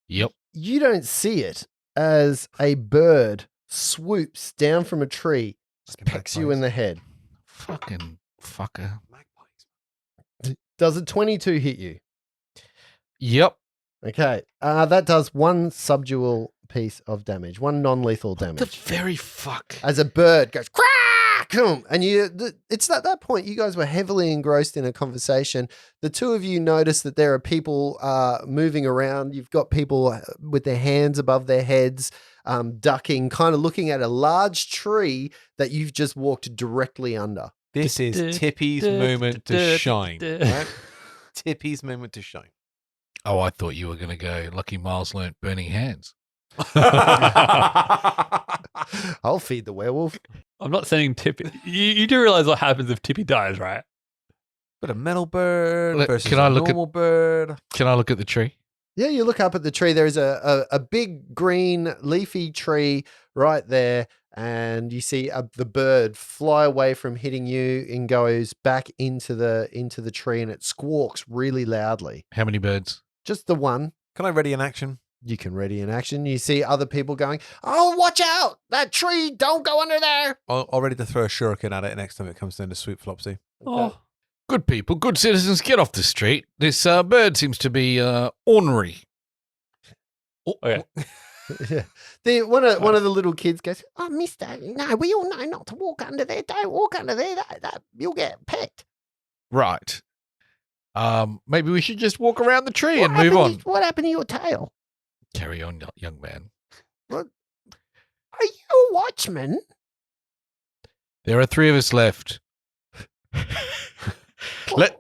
S4: Yep.
S2: you don't see it as a bird swoops down from a tree, just
S1: Fucking
S2: pecks you in the head.
S4: Fucking fucker.
S1: Magpies.
S2: Does a 22 hit you?
S4: Yep.
S2: Okay. That does one subdual piece of damage, one non-lethal
S4: The
S2: damage.
S4: very fuck.
S2: As a bird goes, crack! And it's at that point you guys were heavily engrossed in a conversation. The two of you notice that there are people moving around. You've got people with their hands above their heads, ducking, kind of looking at a large tree that you've just walked directly under.
S1: This is Tippy's moment to shine. Right? Tippy's moment to shine.
S4: Oh, I thought you were going to go, Lucky Miles learnt burning hands.
S2: I'll feed the werewolf.
S3: I'm not saying Tippy. You do realize what happens if Tippy dies, right?
S1: But a metal bird
S4: Look,
S1: versus
S4: can I
S1: a
S4: look at-
S1: normal bird.
S4: Can I look at the tree?
S2: Yeah, you look up at the tree. There's a big green leafy tree right there, and you see the bird fly away from hitting you and goes back into the tree, and it squawks really loudly.
S4: How many birds?
S2: Just the one.
S1: Can I ready an action?
S2: You can ready in action. You see other people going, "Oh, watch out! That tree! Don't go under there!"
S1: I'll ready to throw a shuriken at it next time it comes down to Sweet Flopsy.
S3: Oh,
S4: Good people, good citizens, get off the street. This bird seems to be ornery.
S3: okay.
S2: Yeah. One of the little kids goes, "Oh, mister, no, we all know not to walk under there. Don't walk under there. That you'll get pecked."
S4: Right. Maybe we should just walk around the tree and move on.
S2: What happened to your tail?
S4: Carry on, young man.
S2: Are you a watchman?
S4: There are 3 of us left.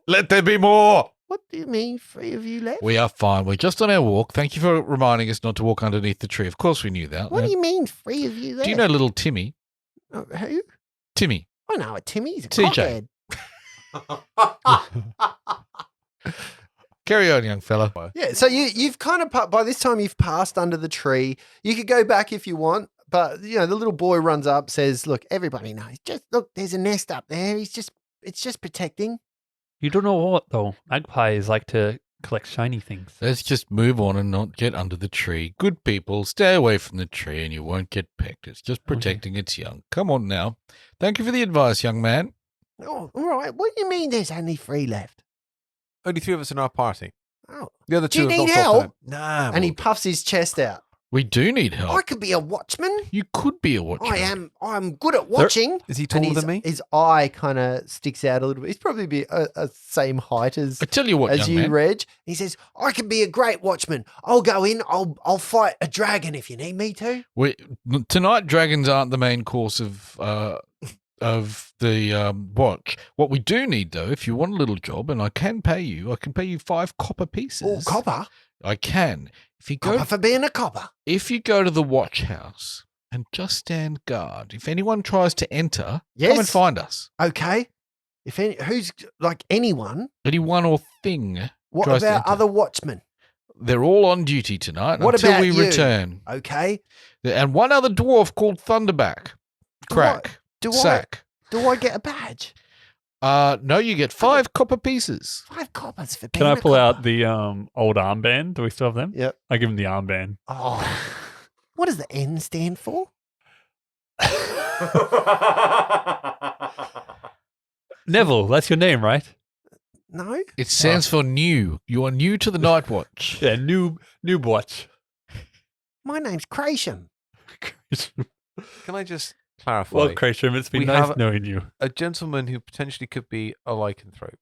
S4: Let there be more.
S2: What do you mean, 3 of you left?
S4: We are fine. We're just on our walk. Thank you for reminding us not to walk underneath the tree. Of course we knew that.
S2: What do you mean, 3 of you left?
S4: Do you know little Timmy?
S2: Who?
S4: Timmy.
S2: I know a Timmy. He's a
S4: TJ.
S2: cockhead.
S4: Carry on, young fella.
S2: Yeah, so you've kind of, by this time you've passed under the tree. You could go back if you want, but the little boy runs up, says, "Look, everybody knows. Just look, there's a nest up there. It's just protecting."
S3: You don't know what, though. Magpies like to collect shiny things.
S4: Let's just move on and not get under the tree. Good people, stay away from the tree and you won't get pecked. It's just protecting its young. Come on now. Thank you for the advice, young man.
S2: Oh, all right. What do you mean there's only 3 left?
S1: Only 3 of us in our party.
S2: Oh,
S1: The other
S2: Do you
S1: 2 have
S2: need
S1: not talked
S2: help?
S1: out. Nah.
S2: and he puffs his chest out.
S4: We do need help.
S2: I could be a watchman.
S4: You could be a watchman.
S2: I'm good at watching.
S1: Is he
S2: And
S1: taller than me?
S2: His eye kind of sticks out a little bit. He's probably be a same height as
S4: I tell you what, young
S2: you,
S4: man.
S2: Reg. He says, "I can be a great watchman. I'll go in. I'll fight a dragon if you need me to."
S4: Tonight, dragons aren't the main course of the watch. What we do need, though, if you want a little job, and I can pay you 5 copper pieces.
S2: Oh, copper.
S4: I can. If you go,
S2: Copper for being a copper.
S4: if you go to the watch house and just stand guard, if anyone tries to enter,
S2: Yes.
S4: come and find us.
S2: Okay. Who's like anyone?
S4: Anyone or thing.
S2: What
S4: tries to
S2: about
S4: enter.
S2: other watchmen?
S4: They're all on duty tonight
S2: What
S4: until
S2: about
S4: we
S2: you?
S4: return.
S2: Okay.
S4: And one other dwarf called Thunderback. Crack.
S2: Do
S4: Sack.
S2: I get a badge?
S4: No, you get 5 copper pieces.
S2: 5 coppers for being
S3: Can I
S2: a
S3: pull
S2: copper.
S3: out the old armband? Do we still have them?
S2: Yep.
S3: I give him the armband.
S2: Oh. What does the N stand for?
S3: Neville, that's your name, right?
S2: No.
S4: It stands for new. You are new to the night watch.
S3: Yeah, new watch.
S2: My name's Crasham.
S1: Can I just clarify?
S3: Well, Crasham, it's been
S1: We
S3: nice
S1: have-
S3: knowing you.
S1: A gentleman who potentially could be a lycanthrope,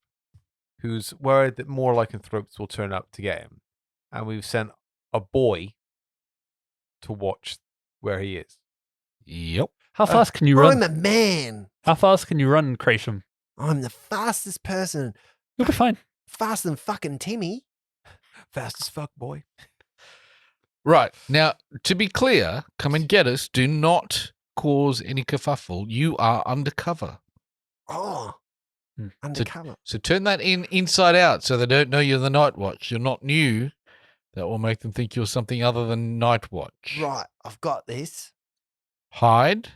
S1: who's worried that more lycanthropes will turn up to get him, and we've sent a boy to watch where he is.
S4: Yep.
S3: How fast can you
S2: I'm
S3: run?
S2: a man.
S3: How fast can you run, Crasham?
S2: I'm the fastest person.
S3: You'll be fine.
S2: Faster than fucking Timmy.
S1: Fast as fuck, boy.
S4: Right. Now, to be clear, come and get us. Do not cause any kerfuffle. You are undercover.
S2: Oh.
S3: Hmm.
S2: Undercover.
S4: So turn that inside out so they don't know you're the night watch. You're not new. That will make them think you're something other than night watch.
S2: Right. I've got this.
S4: Hide.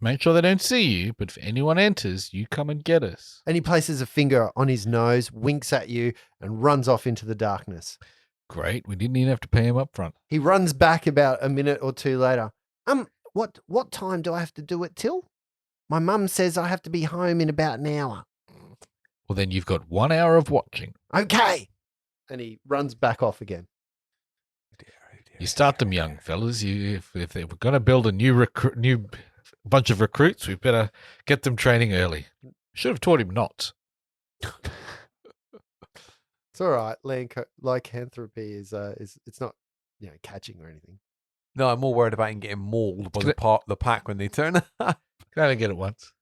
S4: Make sure they don't see you. But if anyone enters, you come and get us.
S2: And he places a finger on his nose, winks at you, and runs off into the darkness.
S4: Great. We didn't even have to pay him up front.
S2: He runs back about a minute or 2 later. What time do I have to do it till? My mum says I have to be home in about an hour.
S4: Well, then you've got 1 hour of watching.
S2: Okay. And he runs back off again.
S4: You start them young, fellas. If we're going to build a new bunch of recruits, we better get them training early. Should have taught him not.
S2: It's all right. Lycanthropy is it's not catching or anything.
S1: No, I'm more worried about him getting mauled by the pack when they turn up.
S4: Can I only get it once?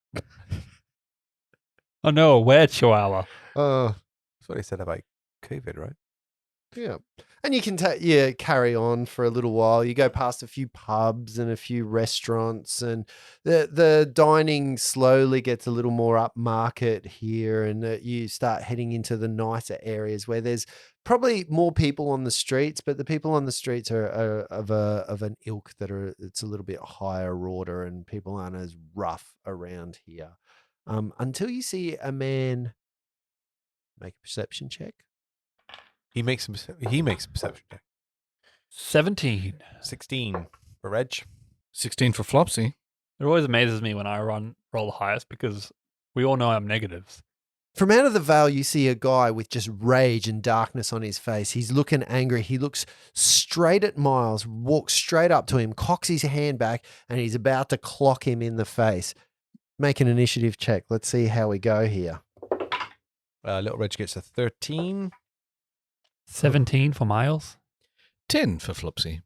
S3: Oh no, where Chihuahua?
S2: Oh,
S1: That's what he said about COVID, right?
S2: Yeah. And you can carry on for a little while. You go past a few pubs and a few restaurants, and the dining slowly gets a little more upmarket here, and you start heading into the nicer areas where there's probably more people on the streets, but the people on the streets are of an ilk it's a little bit higher order, and people aren't as rough around here. Until you see a man make a perception check.
S1: He makes a perception check.
S3: 17.
S1: 16 for Reg.
S4: 16 for Flopsy.
S3: It always amazes me when I roll the highest because we all know I'm negatives.
S2: From out of the veil, you see a guy with just rage and darkness on his face. He's looking angry. He looks straight at Miles, walks straight up to him, cocks his hand back, and he's about to clock him in the face. Make an initiative check. Let's see how we go here.
S1: Little Reg gets a 13.
S3: 17 for Miles.
S4: 10 for Flopsy.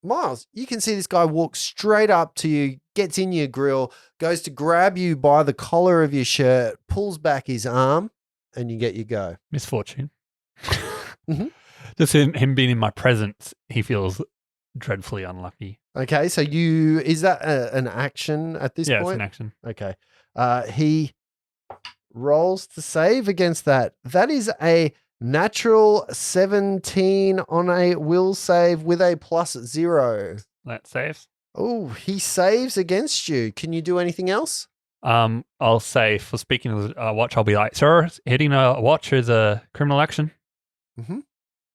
S2: Miles, you can see this guy walk straight up to you, gets in your grill, goes to grab you by the collar of your shirt, pulls back his arm, and you get your go.
S3: Misfortune.
S2: Mhm.
S3: Just him being in my presence, he feels dreadfully unlucky.
S2: Okay, so is that an action at this
S3: Yeah,
S2: point?
S3: it's an action.
S2: Okay. He rolls to save against that. That is a natural 17 on a will save with a +0.
S3: That saves.
S2: Oh, he saves against you. Can you do anything else?
S3: I'll say, for speaking of the watch, I'll be like, sir, hitting a watch is a criminal action.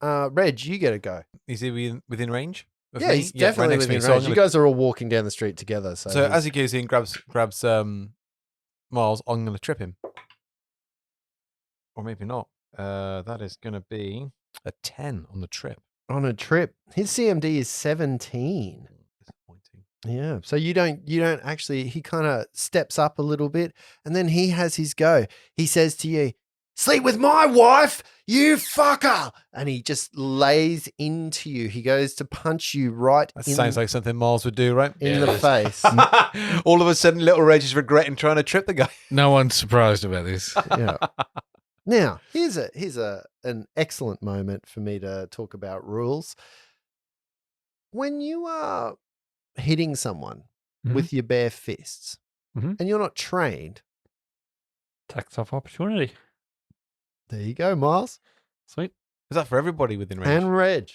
S2: Reg, you get a go.
S1: Is he within range? of
S2: Yeah,
S1: me?
S2: he's definitely
S1: right next to me.
S2: within
S1: So I'm
S2: range. You
S1: gonna-
S2: guys are all walking down the street together. So,
S1: So as he goes in, grabs Miles, I'm going to trip him. Or maybe not. That is going to be a 10 on the trip.
S2: on a trip, his CMD is 17.
S1: Disappointing.
S2: Yeah. So you don't actually, he kind of steps up a little bit and then he has his go. He says to you, "Sleep with my wife, you fucker." And he just lays into you. He goes to punch you right
S1: That sounds like something Miles would do, right?
S2: in the face.
S1: All of a sudden, little Reg is regretting trying to trip the guy.
S4: No one's surprised about this.
S2: Yeah. Now, here's an excellent moment for me to talk about rules. When you are hitting someone
S3: Mhm.
S2: with your bare fists
S3: Mhm.
S2: and you're not trained,
S3: Tax off opportunity.
S2: there you go, Miles
S3: Sweet.
S1: Is that for everybody within range?
S2: and Reg.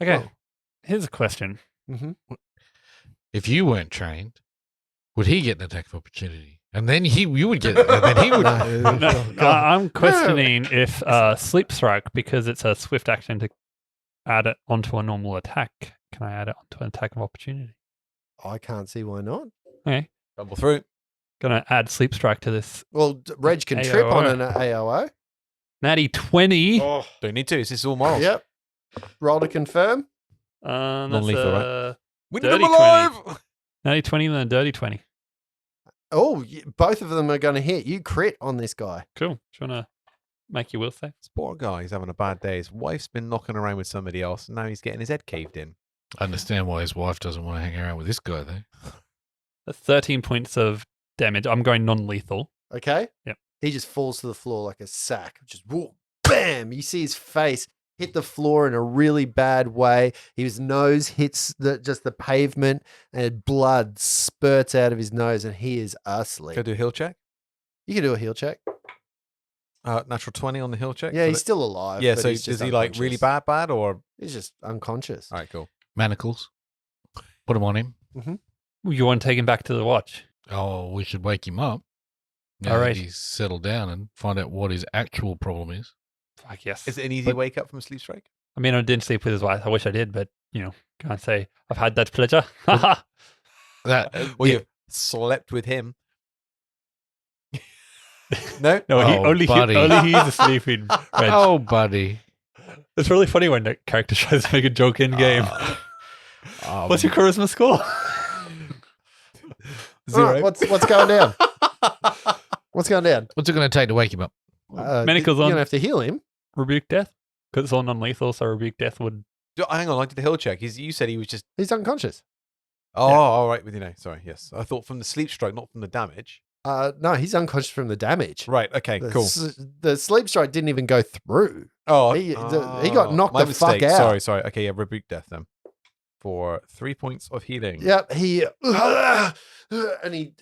S3: Okay.
S2: Well,
S3: Here's a question.
S2: mhm.
S4: If you weren't trained, would he get an attack of opportunity? And then you would get it. And then he would.
S3: No, I'm questioning if sleep strike, because it's a swift action to add it onto a normal attack. Can I add it onto an attack of opportunity?
S2: I can't see why not.
S3: Okay.
S1: Rumble through.
S3: Gonna add sleep strike to this.
S2: Well, Reg can trip on
S3: AOO.
S2: an AOO.
S3: Natty 20.
S1: Don't need to. This is all Miles.
S2: Yep. Roll to confirm.
S3: That's
S1: Non-lethal, right?
S3: a
S1: We need
S3: Dirty
S1: him alive!
S3: natty 20 and then a dirty 20.
S2: Oh, both of them are going to hit. You crit on this guy.
S3: Cool. Do you want to make your will save?
S1: This poor guy, he's having a bad day. His wife's been knocking around with somebody else, and now he's getting his head caved in.
S4: I understand why his wife doesn't want to hang around with this guy, though.
S3: That's 13 points of damage. I'm going non-lethal.
S2: Okay?
S3: Yep.
S2: He just falls to the floor like a sack. Just whoa, bam! You see his face hit the floor in a really bad way. His nose hits the pavement and blood spurts out of his nose and he is asleep.
S1: Can I do a heal check?
S2: You can do a heal check.
S1: Natural 20 on the heal check.
S2: Yeah,
S1: So
S2: he's
S1: that-
S2: still alive.
S1: Yeah,
S2: but
S1: so
S2: he's
S1: is
S2: just
S1: he like really
S2: unconscious.
S1: bad, or?
S2: He's just unconscious.
S1: All right, cool.
S4: Manacles. Put him on him.
S3: You want to take him back to the watch?
S4: Oh, we should wake him up. Now
S3: All
S4: that
S3: right.
S4: he's settled down and find out what his actual problem is.
S3: Fuck yes.
S1: Is it an easy
S4: But-
S1: wake up from a sleep strike?
S3: I mean, I didn't sleep with his wife. I wish I did, but, can't say I've had that pleasure. Haha.
S4: That
S1: Well,
S4: yeah,
S1: you've slept with him. No?
S3: No,
S4: Oh,
S3: only he's asleep in Reg.
S4: oh, buddy.
S3: It's really funny when the character tries to make a joke in game. What's your charisma score?
S2: All right, what's going down? What's going down?
S4: What's it going to take to wake him up?
S3: Manacles
S2: you're
S3: on.
S2: going to have to heal him.
S3: Rebuke death? Because it's all non-lethal, so rebuke death would...
S1: Hang on, I did the heal check. You said he was just...
S2: He's unconscious.
S1: Oh,
S3: Yeah.
S1: all right with you now. Sorry, yes. I thought from the sleep strike, not from the damage.
S2: No, he's unconscious from the damage.
S1: Right, okay, cool.
S2: The sleep strike didn't even go through.
S1: Oh,
S2: He got knocked
S1: my
S2: the fuck
S1: mistake.
S2: out.
S1: Sorry. Okay, yeah, rebuke death then. For 3 points of healing.
S2: Yep, and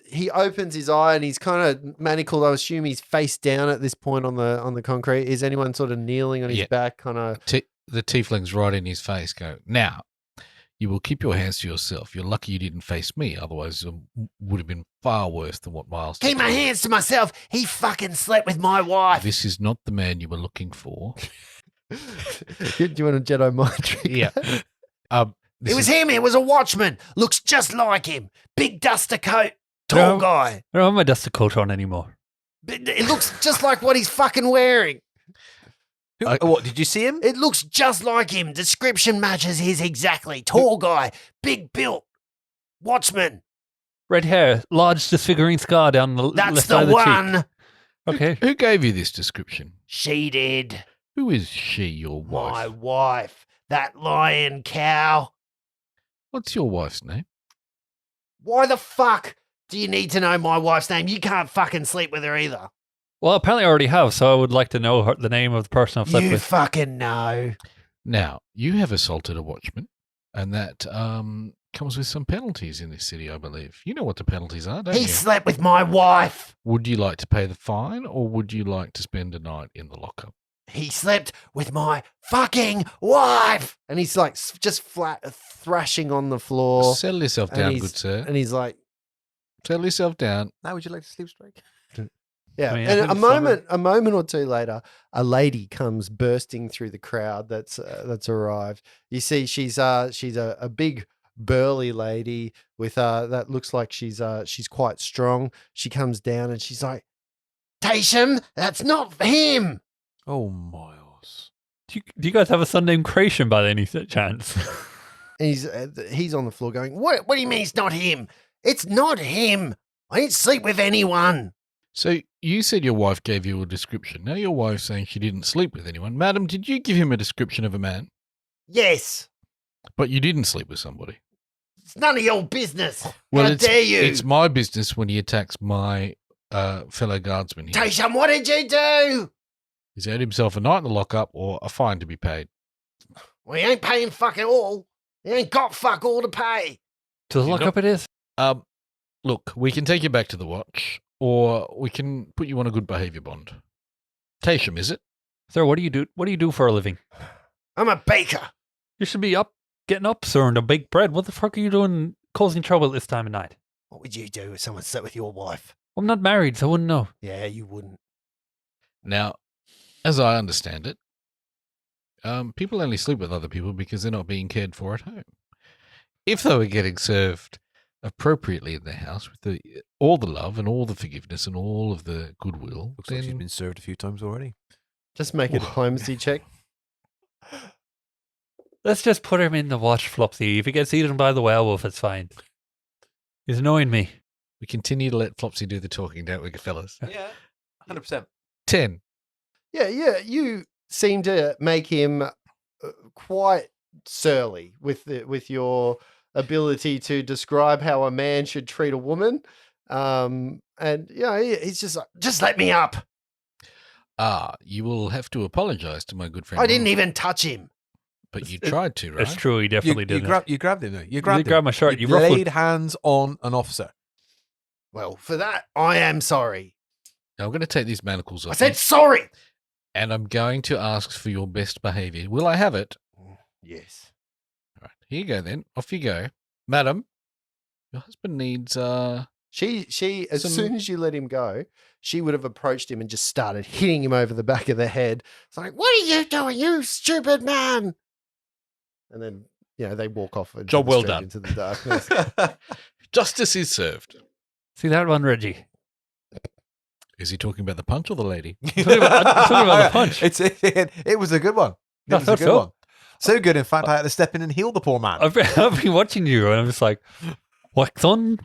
S2: he opens his eye and he's kind of manacled. I assume he's face down at this point on the concrete. Is anyone sort of kneeling on his
S4: Yeah.
S2: back? Kind of.
S4: The tiefling's right in his face. Go now. You will keep your hands to yourself. You're lucky you didn't face me. Otherwise, it would have been far worse than what Miles did.
S2: Keep my hands to myself. He fucking slept with my wife.
S4: This is not the man you were looking for.
S2: Do you want a Jedi mind trick?
S4: Yeah.
S2: It was him. It was a watchman. Looks just like him. Big duster coat. Tall
S3: No.
S2: guy.
S3: I don't have my duster coat on anymore.
S2: It looks just like what he's fucking wearing.
S1: What, did you see him?
S2: It looks just like him. Description matches his exactly. Tall guy. Big built. Watchman.
S3: Red hair, large disfiguring scar down the
S2: That's
S3: left
S2: the
S3: side of the
S2: one.
S3: cheek. Okay.
S4: Who gave you this description?
S2: She did.
S4: Who is she, your wife?
S2: My wife. That lion cow.
S4: What's your wife's name?
S2: Why the fuck do you need to know my wife's name? You can't fucking sleep with her either.
S3: Well, apparently I already have, so I would like to know the name of the person I've slept
S2: You
S3: with.
S2: fucking know.
S4: Now, you have assaulted a watchman, and that comes with some penalties in this city, I believe. You know what the penalties are, don't
S2: He
S4: you?
S2: slept with my wife.
S4: Would you like to pay the fine, or would you like to spend a night in the lockup?
S2: He slept with my fucking wife. And he's like just flat thrashing on the floor.
S4: Settle yourself
S2: and
S4: down,
S2: he's-
S4: good sir.
S2: And he's like,
S4: Settle yourself down.
S1: Now, would you like to sleep strike?
S2: yeah.
S3: I mean, I
S2: and
S3: think
S2: a moment or two later, a lady comes bursting through the crowd that's arrived. You see, she's a big burly lady with that looks like she's quite strong. She comes down and she's like, Taysham, that's not him.
S1: Oh, Miles.
S3: Do you guys have a son named Creation by any chance?
S2: And he's on the floor going, what do you mean it's not him? It's not him. I didn't sleep with anyone.
S4: So you said your wife gave you a description. Now your wife's saying she didn't sleep with anyone. Madam, did you give him a description of a man?
S2: Yes.
S4: But you didn't sleep with somebody.
S2: It's none of your business.
S4: Well,
S2: How
S4: it's,
S2: dare you?
S4: It's my business when he attacks my fellow guardsman here.
S2: Taysham, what did you do?
S4: He's earned himself a night in the lockup or a fine to be paid.
S2: Well, he ain't paying fucking all. He ain't got fuck all to pay.
S3: To the
S4: You
S3: lockup it is.
S4: Look, we can take you back to the watch, or we can put you on a good behaviour bond. Taysham, is it?
S3: Sir, what do you do? What do you do for a living?
S2: I'm a baker.
S3: You should be getting up, sir, and to bake bread. What the fuck are you doing causing trouble at this time of night?
S2: What would you do if someone slept with your wife?
S3: I'm not married, so I wouldn't know.
S2: Yeah, you wouldn't.
S4: Now, as I understand it, people only sleep with other people because they're not being cared for at home. If they were getting served appropriately in their house with all the love and all the forgiveness and all of the goodwill,
S1: Looks like she's
S4: then
S1: been served a few times already.
S2: Just make a diplomacy check.
S3: Let's just put him in the watch, Flopsy. If he gets eaten by the werewolf, it's fine. He's annoying me.
S4: we continue to let Flopsy do the talking, don't we, fellas?
S1: Yeah, 100%.
S4: 10.
S2: Yeah, you seem to make him quite surly with your ability to describe how a man should treat a woman. And he's just like, just let me up.
S4: You will have to apologise to my good friend.
S2: I didn't
S4: Miles,
S2: even touch him.
S4: But you tried to, right?
S3: It's true, he definitely
S1: You,
S3: did.
S1: you grabbed him, though. You
S3: grabbed
S1: grabbed him.
S3: my shirt. You
S1: laid
S3: ruffled.
S1: hands on an officer.
S2: Well, for that, I am sorry.
S4: Now, I'm going to take these manacles off.
S2: I said
S4: you,
S2: sorry.
S4: and I'm going to ask for your best behaviour. Will I have it?
S2: Yes.
S4: All right. Here you go then. Off you go. Madam, your husband needs
S2: She as
S4: Some-
S2: soon as you let him go, she would have approached him and just started hitting him over the back of the head. It's like, what are you doing, you stupid man? And then, they walk off and
S4: Job well done.
S2: into the darkness.
S4: justice is served.
S3: See that one, Reggie?
S4: Is he talking about the punch or the lady?
S3: I'm talking about the punch.
S1: It was a good one. It
S3: I
S1: was a
S3: thought
S1: good
S3: so.
S1: one. So good, in fact, I had to step in and heal the poor man.
S3: I've been watching you, and I'm just like, wax on,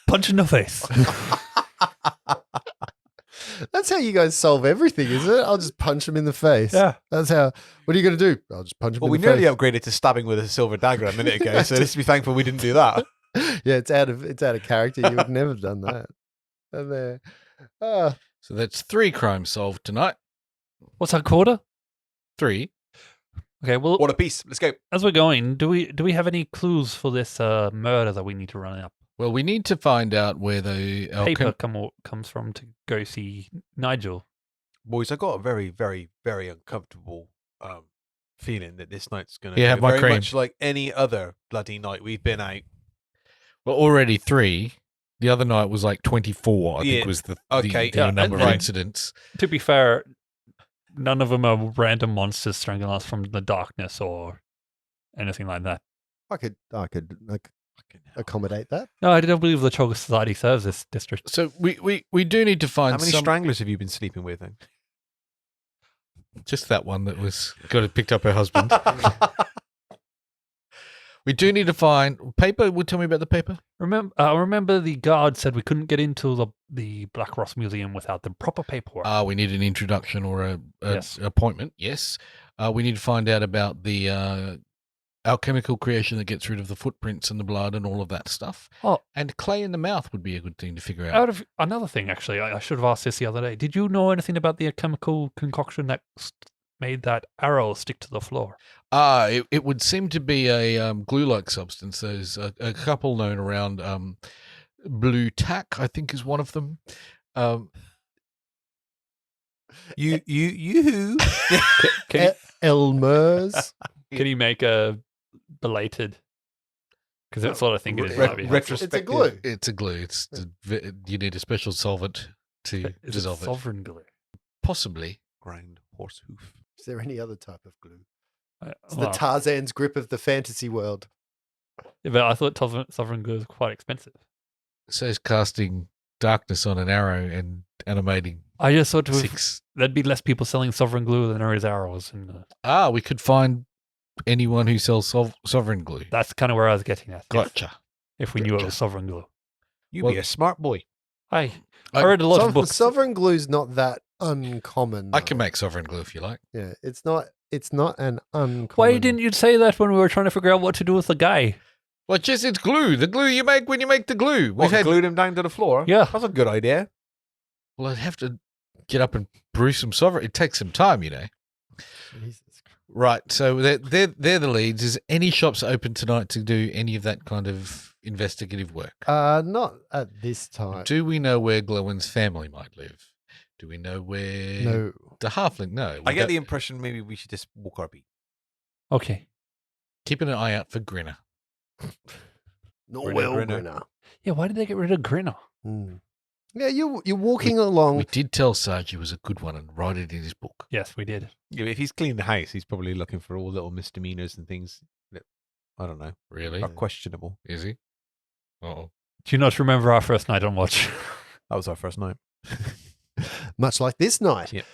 S3: punch in the face.
S2: That's how you guys solve everything, is it? I'll just punch him in the face.
S3: Yeah.
S2: That's how. What are you going to do? I'll just punch him
S1: Well, we
S2: in the
S1: nearly
S2: face.
S1: upgraded to stabbing with a silver dagger a minute ago, so let's be thankful we didn't do that.
S2: Yeah, it's out of character. You would never have done that. And there.
S4: So that's 3 crimes solved tonight.
S3: What's our quota?
S4: 3.
S3: Okay, well,
S1: What a piece. Let's go.
S3: as we're going, do we have any clues for this murder that we need to run up?
S4: Well, we need to find out where the
S3: Paper comes from to go see Nigel.
S1: Boys, I got a very, very, very uncomfortable feeling that this night's going to
S4: Yeah,
S1: go
S4: have my
S1: very
S4: cream.
S1: much like any other bloody night we've been out.
S4: Well, already 3. The other night was like 24. I
S1: Yeah.
S4: think was the
S1: Okay,
S4: the
S3: yeah,
S4: number of
S1: right.
S4: incidents.
S3: To be fair, none of them are random monsters strangling us from the darkness or anything like that.
S2: I could accommodate that.
S3: No, I don't believe the Choga Society serves this district.
S4: So we do need to find
S1: How many
S4: some,
S1: stranglers have you been sleeping with then?
S4: just that one that was picked up her husband. We do need to find paper. Would tell me about the paper.
S3: Remember the guard said we couldn't get into the Black Ross Museum without the proper paperwork.
S4: We need an introduction or a
S3: Yes.
S4: appointment. Yes. We need to find out about the alchemical creation that gets rid of the footprints and the blood and all of that stuff.
S3: Oh.
S4: And clay in the mouth would be a good thing to figure out.
S3: Out of another thing, actually, I should have asked this the other day. Did you know anything about the chemical concoction that made that arrow stick to the floor?
S4: It would seem to be a glue-like substance. There's a couple known around. Blue tack, I think, is one of them.
S1: You.
S3: Can
S2: Elmer's.
S3: can you make a belated? Because that's what I think it is. might be helpful.
S2: It's a glue.
S4: It's a glue. You need a special solvent to
S3: Is it
S4: dissolve it.
S3: sovereign glue?
S4: Possibly.
S1: Grind horse hoof.
S2: Is there any other type of glue? It's
S3: Well,
S2: the Tarzan's grip of the fantasy world.
S3: yeah, but I thought sovereign glue is quite expensive.
S4: So it's casting darkness on an arrow and animating
S3: I just thought
S4: 6.
S3: there'd be less people selling sovereign glue than there is arrows, and
S4: We could find anyone who sells sovereign glue.
S3: that's kind of where I was getting at.
S4: Gotcha.
S3: If we knew it
S4: Gotcha.
S3: was sovereign glue.
S1: You
S4: Well-
S1: be a smart boy.
S3: I
S4: I-
S3: read a lot of books.
S2: Sovereign glue's not that uncommon.
S4: I
S2: though.
S4: can make sovereign glue if you like.
S2: Yeah, it's not an uncommon.
S3: Why didn't you say that when we were trying to figure out what to do with the guy?
S4: Well, it's glue. The glue you make when you make the glue.
S1: What, glued him down to the floor?
S3: Yeah.
S1: That's a good idea.
S4: Well, I'd have to get up and brew some sovereign. It takes some time, you know.
S2: Jesus Christ.
S4: Right. So they're the leads. Is any shops open tonight to do any of that kind of investigative work?
S2: Not at this time.
S4: Do we know where Glowin's family might live? Do we know where
S2: No.
S4: the halfling? No.
S1: I get the impression maybe we should just walk our beat.
S3: Okay.
S4: Keeping an eye out for Grinner.
S2: Not
S1: Grinner,
S2: well,
S1: Grinner.
S2: Grinner.
S3: Yeah, why did they get rid of Grinner?
S2: Hmm. Yeah, you're walking along.
S4: We did tell Sarge he was a good one and write it in his book.
S3: Yes, we did.
S1: Yeah, if he's cleaned the house, he's probably looking for all little misdemeanors and things that, I don't know,
S4: Really?
S1: are questionable.
S4: Is he? Oh.
S3: Do you not remember our first night on watch?
S1: That was our first night.
S2: Much like this night.
S1: Yep.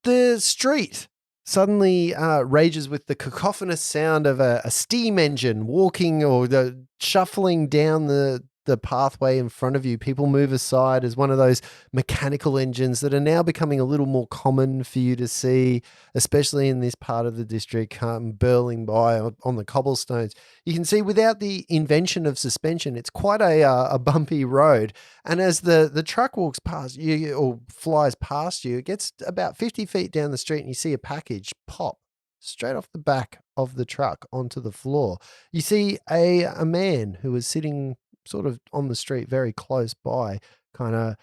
S2: The street suddenly rages with the cacophonous sound of a steam engine walking or the shuffling down the pathway in front of you. People move aside as one of those mechanical engines that are now becoming a little more common for you to see, especially in this part of the district, burling by on the cobblestones. You can see without the invention of suspension, it's quite a bumpy road. And as the truck walks past you or flies past you, it gets about 50 feet down the street and you see a package pop straight off the back of the truck onto the floor. You see a man who is sitting sort of on the street very close by, kind of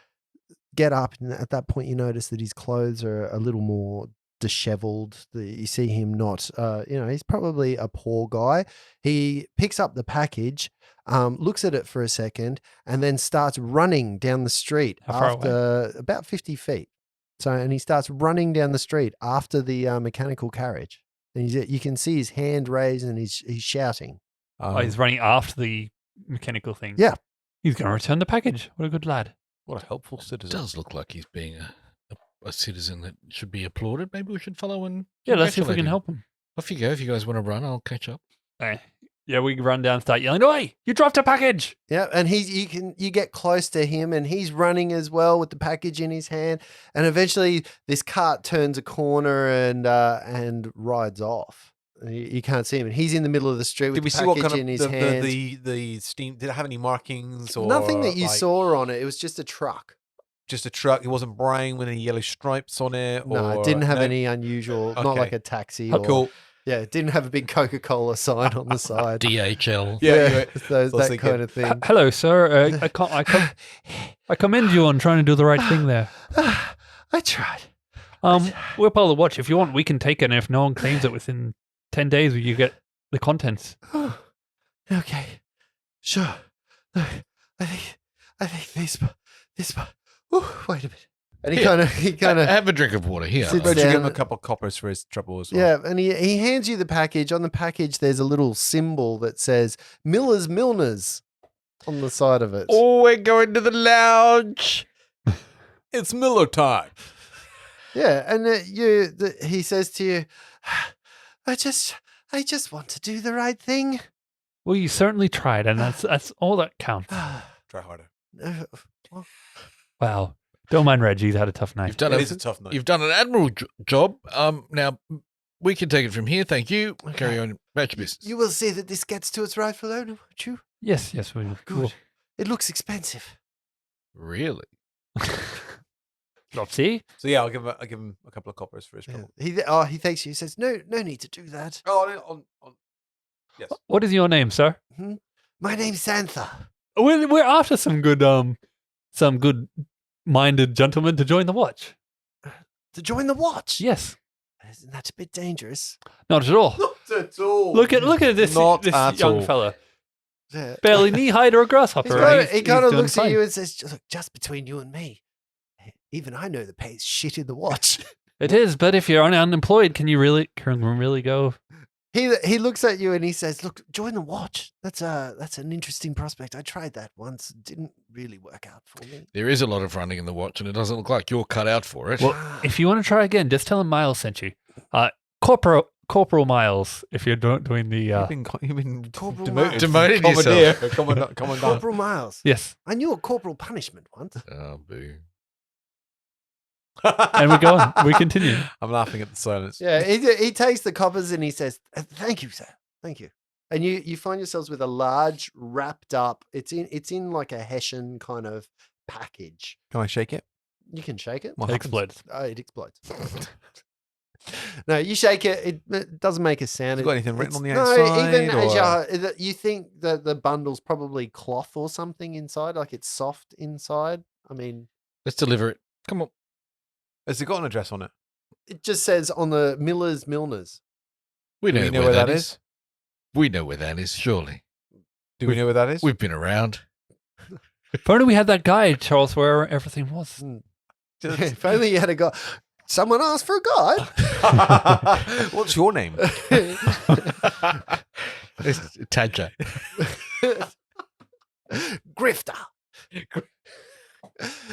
S2: get up, and at that point you notice that his clothes are a little more disheveled. You see him not, he's probably a poor guy. He picks up the package, looks at it for a second, and then starts running down the street
S3: How far
S2: after about 50 feet. And he starts running down the street after the mechanical carriage. And you can see his hand raised and he's shouting.
S3: He's running after the mechanical thing.
S2: Yeah.
S3: He's going to return the package. What a good lad.
S1: What a helpful
S4: It
S1: citizen.
S4: does look like he's being a citizen that should be applauded. Maybe we should follow and
S3: Yeah, let's see if we
S4: congratulate
S3: can
S4: him.
S3: help him.
S4: Off you go. If you guys want to run, I'll catch up.
S3: Yeah, we run down and start yelling, "Oi, you dropped a package!"
S2: Yeah, and you get close to him and he's running as well with the package in his hand. And eventually this cart turns a corner and rides off. You can't see him. And he's in the middle of the street with
S1: Did we
S2: the
S1: see what
S2: package
S1: kind
S2: in
S1: of
S2: his hand.
S1: the steam? Did it have any markings or
S2: Nothing that you
S1: like-
S2: saw on it. It was just a truck.
S1: just a truck? It wasn't brown with any yellow stripes on it?
S2: No,
S1: or,
S2: it didn't have
S1: no?
S2: any unusual, not
S1: Okay.
S2: like a taxi.
S1: Oh,
S2: Or,
S1: cool.
S2: Yeah, it didn't have a big Coca-Cola sign on the side.
S4: DHL.
S1: Yeah,
S2: those,
S1: I was
S2: that kind
S1: thinking.
S2: of thing.
S3: Hello, sir. I commend you on trying to do the right thing there.
S2: I tried.
S3: We're part of the watch. If you want, we can take it, and if no one claims it within 10 days, you get the contents.
S2: Oh, okay, sure. Look, I think this. Ooh, wait a minute. And he
S4: Here.
S2: kind of
S4: Have a drink of water here.
S2: Sits
S1: Why don't you give
S2: down-
S1: him a couple of coppers for his trouble as well?
S2: Yeah, and he hands you the package. On the package, there's a little symbol that says Miller's Milners on the side of it.
S4: Oh, we're going to the lounge.
S1: It's Miller time.
S2: Yeah, and he says to you, I just want to do the right thing.
S3: Well, you certainly tried, and that's all that counts.
S1: Try harder.
S3: Wow. Don't mind Reggie. He's had a tough night.
S4: You've done
S1: It is a tough night.
S4: You've done an admirable job. Now we can take it from here. Thank you. Carry on about your business.
S2: You will see that this gets to its rightful owner, won't you?
S3: Yes, we
S2: Good.
S3: will.
S2: It looks expensive.
S4: Really?
S3: See?
S1: So yeah, I'll give him a couple of coppers for his trouble.
S2: He thanks you. He says, no need to do that.
S1: Oh, yes.
S3: What is your name, sir?
S2: My name's Santha.
S3: We're after some good-minded gentlemen to join the watch.
S2: To join the watch?
S3: Yes.
S2: Isn't that a bit dangerous?
S3: Not at all.
S1: Not at all.
S3: Look at this
S1: Not at
S3: young
S1: all.
S3: fella.
S2: Yeah.
S3: Barely knee-high to a grasshopper.
S2: He kind of
S3: doing
S2: looks at
S3: fine.
S2: you and says, look, just between you and me, even I know the pay's shit in the watch.
S3: It is, but if you're unemployed, can you really go?
S2: He looks at you and he says, look, join the watch. That's an interesting prospect. I tried that once. It didn't really work out for me.
S4: There is a lot of running in the watch, and it doesn't look like you're cut out for it.
S3: Well, if you want to try again, just tell him Miles sent you. Corporal Miles, if you're doing the...
S1: You've been
S2: Corporal
S1: demoted.
S4: Demoted
S1: Commandeer.
S4: yourself.
S1: Commandant.
S2: Corporal Miles.
S3: Yes,
S2: I knew a corporal punishment once.
S4: Oh, boo.
S3: and we go on. We continue.
S1: I'm laughing at the silence.
S2: Yeah, he takes the coppers and he says, thank you, sir. Thank you. And you find yourselves with a large wrapped up, it's in like a Hessian kind of package.
S1: Can I shake it?
S2: You can shake it.
S1: What
S3: It
S1: happens?
S3: explodes.
S2: Oh, it explodes. No, you shake it. It doesn't make a sound.
S1: Has it got anything written on the
S2: No,
S1: outside?
S2: even as
S1: or-
S2: you think that the bundle's probably cloth or something inside, like it's soft inside. I mean,
S4: Let's deliver it. Come on.
S1: Has it got an address on it?
S2: it just says on the Miller's Milners.
S4: We
S1: Do
S4: know,
S1: we know
S4: where
S1: where
S4: that
S1: that
S4: is.
S1: is?
S4: We know where that is, surely.
S1: Do we know where that is?
S4: We've been around.
S3: If only we had that guide tell us where everything was.
S2: If only you had a guy. Someone asked for a guide.
S1: What's your name?
S4: This is Tadja.
S2: Grifter.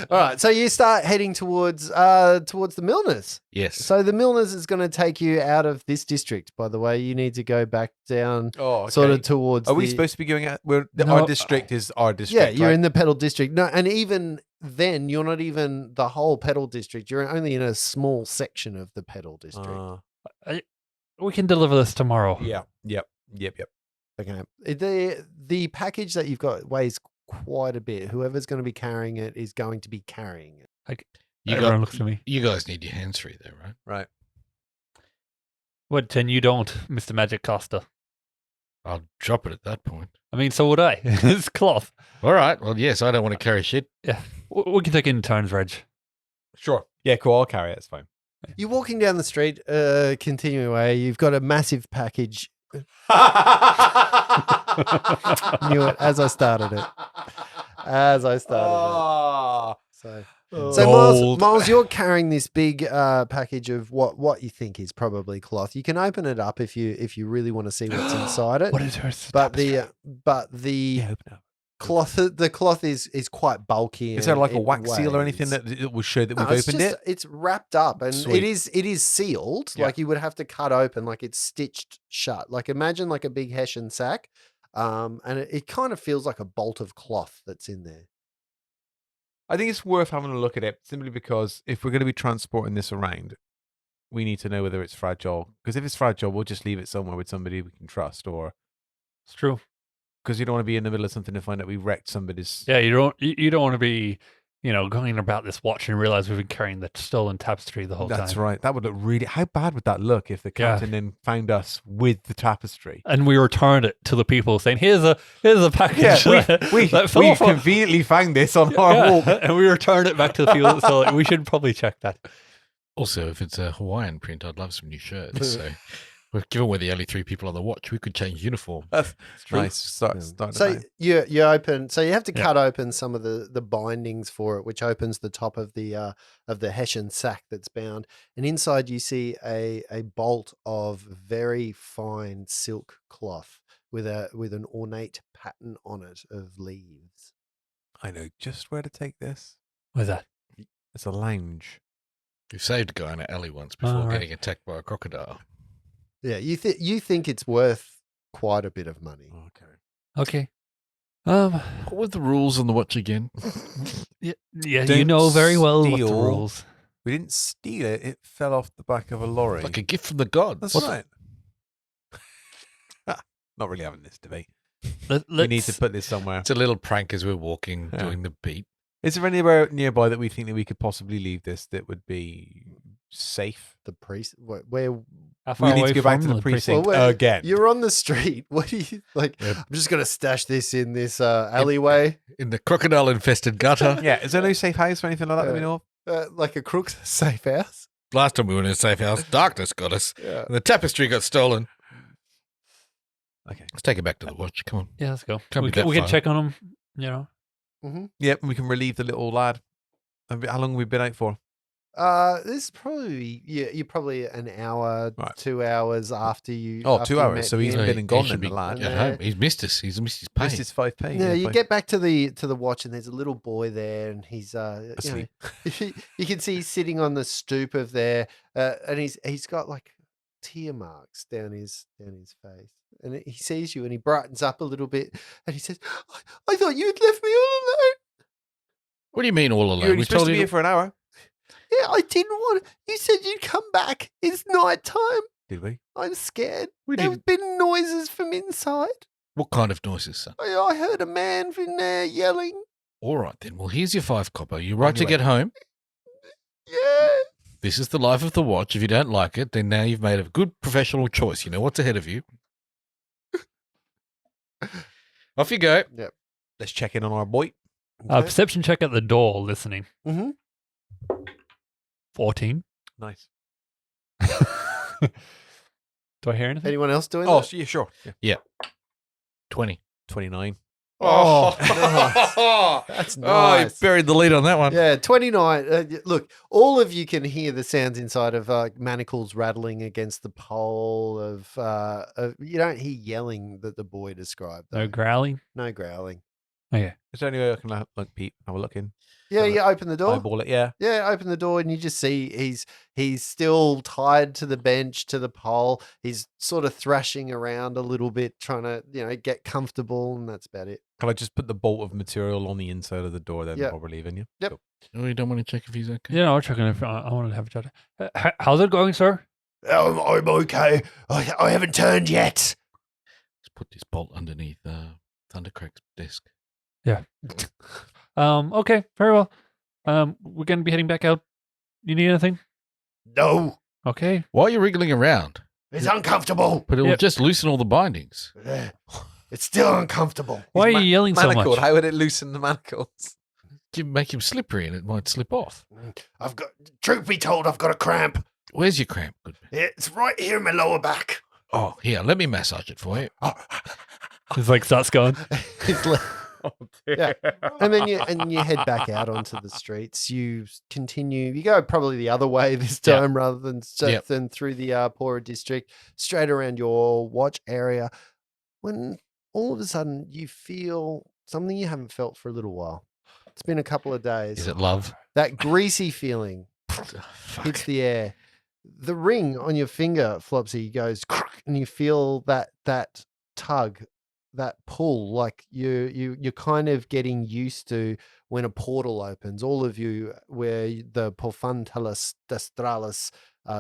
S2: All right, so you start heading towards the Milners.
S4: Yes.
S2: So the Milners is going to take you out of this district. By the way, you need to go back down,
S1: Oh, okay.
S2: sort of towards.
S1: Are we
S2: the-
S1: supposed to be going at?
S3: No,
S1: Our district is our district.
S2: Yeah, you're
S1: right?
S2: in the pedal district. No, and even then, you're not even the whole pedal district. You're only in a small section of the pedal district.
S3: We can deliver this tomorrow.
S1: Yeah. Yep.
S2: Okay. The package that you've got weighs quite a bit. Whoever's going to be carrying it is going to be carrying it.
S3: Everyone looks at me.
S4: You guys need your hands free there, right?
S1: Right.
S3: What? And you don't, Mr. Magic Costa.
S4: I'll drop it at that point.
S3: I mean, so would I. It's cloth.
S4: All right. Well, yes, I don't want to carry shit.
S3: Yeah. We can take it in turns, Reg.
S1: Sure. Yeah. Cool. I'll carry it. It's fine.
S2: You're walking down the street, continuing away. You've got a massive package. Knew it as I started it.
S1: Ah.
S2: So
S1: Gold.
S2: Miles, you're carrying this big package of what you think is probably cloth. You can open it up if you really want to see what's inside it.
S3: What is hers?
S2: But the
S1: Yeah, open up.
S2: cloth is quite bulky.
S1: Is there
S2: and
S1: like a
S2: it
S1: wax seal or anything
S2: weighs.
S1: that it will show that
S2: No,
S1: we've
S2: it's
S1: opened
S2: just-
S1: it?
S2: It's wrapped up and
S1: Sweet.
S2: it is sealed.
S1: Yeah.
S2: Like you would have to cut open, like it's stitched shut. Like imagine like a big Hessian sack. And it kind of feels like a bolt of cloth that's in there.
S1: I think it's worth having a look at it simply because if we're going to be transporting this around, we need to know whether it's fragile. Because if it's fragile, we'll just leave it somewhere with somebody we can trust, or
S3: It's true.
S1: because you don't want to be in the middle of something to find out we wrecked somebody's.
S3: Yeah, you don't want to be going about this watch and realize we've been carrying the stolen tapestry the whole time.
S1: That's right. That would look really. How bad would that look if the
S3: Yeah.
S1: captain then found us with the tapestry?
S3: And we returned it to the people saying, here's a package
S1: we
S3: that fell off.
S1: conveniently found this on our
S3: Yeah,
S1: walk.
S3: and we returned it back to the people. So we should probably check that.
S4: Also, if it's a Hawaiian print, I'd love some new shirts. So, given we're the only 3 people on the watch, we could change uniform.
S1: That's
S3: true.
S1: nice. Start
S2: So
S1: now.
S2: you open. So you have to cut open some of the bindings for it, which opens the top of the Hessian sack that's bound, and inside you see a bolt of very fine silk cloth with an ornate pattern on it of leaves.
S1: I know just where to take this.
S3: What's that?
S1: It's a lounge.
S4: We've saved a guy in an alley once before
S3: right.
S4: getting attacked by a crocodile.
S2: Yeah, you think it's worth quite a bit of money.
S1: Okay.
S3: Okay.
S4: What were the rules on the watch again?
S3: Yeah,
S1: Don't
S3: you know very well what the
S1: steal.
S3: rules.
S1: We didn't steal it. It fell off the back of a lorry.
S4: Like a gift from the gods.
S1: That's right. Not really having this debate.
S3: Let's,
S1: We need to put this somewhere.
S4: It's a little prank as we're walking,
S1: Yeah.
S4: doing the beat.
S1: Is there anywhere nearby that we think that we could possibly leave this that would be safe?
S2: The priest, where
S3: How
S1: We
S3: far
S1: need
S3: away
S1: to go back to
S3: from
S1: the precinct
S2: Well, where-
S1: again.
S2: you're on the street. What do you like?
S4: Yeah.
S2: I'm just gonna stash this in this alleyway,
S4: In the crocodile-infested gutter.
S1: Yeah, is there no safe house or anything like that that we
S2: Yeah.
S1: know of?
S2: like a crook's safe house.
S4: Last time we were in a safe house, darkness got us.
S2: Yeah.
S4: And the tapestry got stolen.
S1: Okay.
S4: Let's take it back to the watch. Come on.
S3: Yeah, let's go.
S4: Can't
S3: We
S4: be that
S3: can
S4: far.
S3: check on him.
S1: Yep, we can relieve the little lad. How long have we been out for?
S2: This is probably you're probably an hour,
S1: Right.
S2: 2 hours after you.
S1: Oh,
S2: after
S1: 2
S2: you
S1: hours.
S2: met
S1: So he's
S2: him.
S1: been and gone
S4: should
S1: then,
S4: be
S1: the lad.
S4: at
S2: Yeah.
S4: home. He's missed us. He's missed his pay.
S1: Missed his 5p.
S2: Yeah, you
S1: fine.
S2: get back to the watch, and there's a little boy there, and he's
S1: Asleep.
S2: you can see he's sitting on the stoop of there, and he's got like tear marks down his face, and he sees you, and he brightens up a little bit, and he says, "I thought you'd left me all alone."
S4: What do you mean all
S1: You're
S4: alone?
S1: only
S4: We
S1: supposed
S4: told
S1: to be
S4: you.
S1: here for an hour.
S2: Yeah, I didn't want. You said you'd come back. It's night time.
S1: Did we?
S2: I'm scared.
S4: We
S2: There's
S4: didn't.
S2: been noises from inside.
S4: What kind of noises, son?
S2: I heard a man in there yelling.
S4: All right, then. Well, here's your 5 copper. You're right to
S1: Anyway.
S4: get home.
S2: Yeah.
S4: This is the life of the watch. If you don't like it, then now you've made a good professional choice. You know what's ahead of you. Off you go.
S1: Let's check in on our boy.
S3: Perception check at the door, listening.
S2: Mm-hmm.
S3: 14.
S1: Nice.
S3: Do I hear anything?
S2: Anyone else doing
S1: Oh,
S2: that?
S1: yeah, sure. Yeah.
S4: 20.
S1: 29.
S2: Oh, That's
S4: Oh,
S2: nice.
S4: you buried the lead on that one.
S2: Yeah, 29. Look, all of you can hear the sounds inside of manacles rattling against the pole of you don't hear yelling that the boy described.
S3: No
S2: though.
S3: growling.
S2: No growling.
S3: Okay.
S1: Is there any way I can look, Pete, have a look in?
S2: Yeah,
S1: Have a
S2: you open the door.
S1: Eyeball it, yeah.
S2: Yeah, open the door and you just see he's still tied to the bench, to the pole. He's sort of thrashing around a little bit, trying to, get comfortable, and that's about it.
S1: Can I just put the bolt of material on the inside of the door then
S2: Yeah.
S1: while we're leaving you?
S2: Yep.
S4: Oh, you don't want to check if he's okay?
S3: Yeah, I'll check on if I want to have a chat. How's it going, sir?
S2: I'm okay. I haven't turned yet.
S4: Let's put this bolt underneath Thundercrack's desk.
S3: Okay, very well. We're going to be heading back out. You need anything?
S2: No,
S3: Okay.
S4: Why are you wriggling around?
S2: it's uncomfortable.
S4: But it will
S3: Yep.
S4: just loosen all the bindings.
S2: It's still uncomfortable.
S3: Why are you yelling so
S1: Manacled.
S3: much?
S1: How would it loosen the manacles?
S4: You make him slippery and it might slip off.
S2: I've got, truth be told, I've got a cramp.
S4: Where's your cramp? Good man.
S2: It's right here in my lower back.
S4: Oh, here, let me massage it for you.
S3: It's like starts going.
S2: It's like- Yeah. And then you head back out onto the streets. You continue. You go probably the other way this
S3: Yeah.
S2: time rather than
S4: Yep.
S2: than through the Pora district, straight around your watch area. When all of a sudden you feel something you haven't felt for a little while. It's been a couple of days.
S4: Is it love?
S2: That greasy feeling
S4: Fuck.
S2: hits the air. The ring on your finger, Flopsy, goes, and you feel that tug, that pull, like you're kind of getting used to when a portal opens. All of you, where the Porfunculus Destralis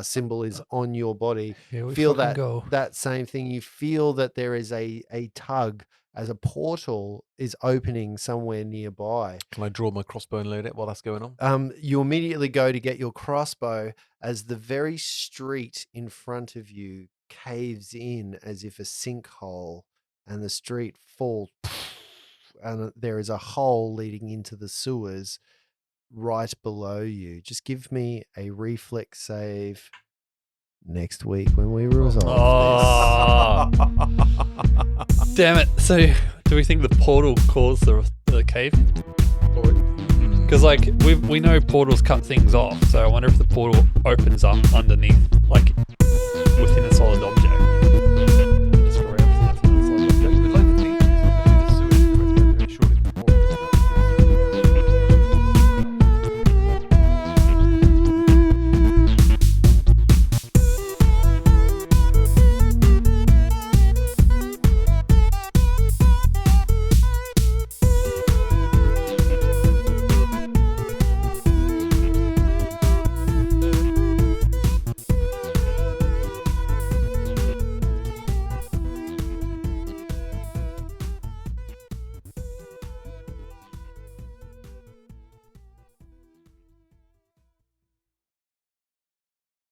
S2: symbol is on your body,
S3: Here we
S2: feel
S3: fucking
S2: that
S3: go.
S2: that same thing. You feel that there is a tug, as a portal is opening somewhere nearby.
S1: Can I draw my crossbow and load it while that's going on?
S2: You immediately go to get your crossbow as the very street in front of you caves in as if a sinkhole, and the street falls, and there is a hole leading into the sewers right below you. Just give me a reflex save next week when we resolve
S3: Oh, damn it. So, do we think the portal caused the cave? Because, like, we know portals cut things off. So, I wonder if the portal opens up underneath, like,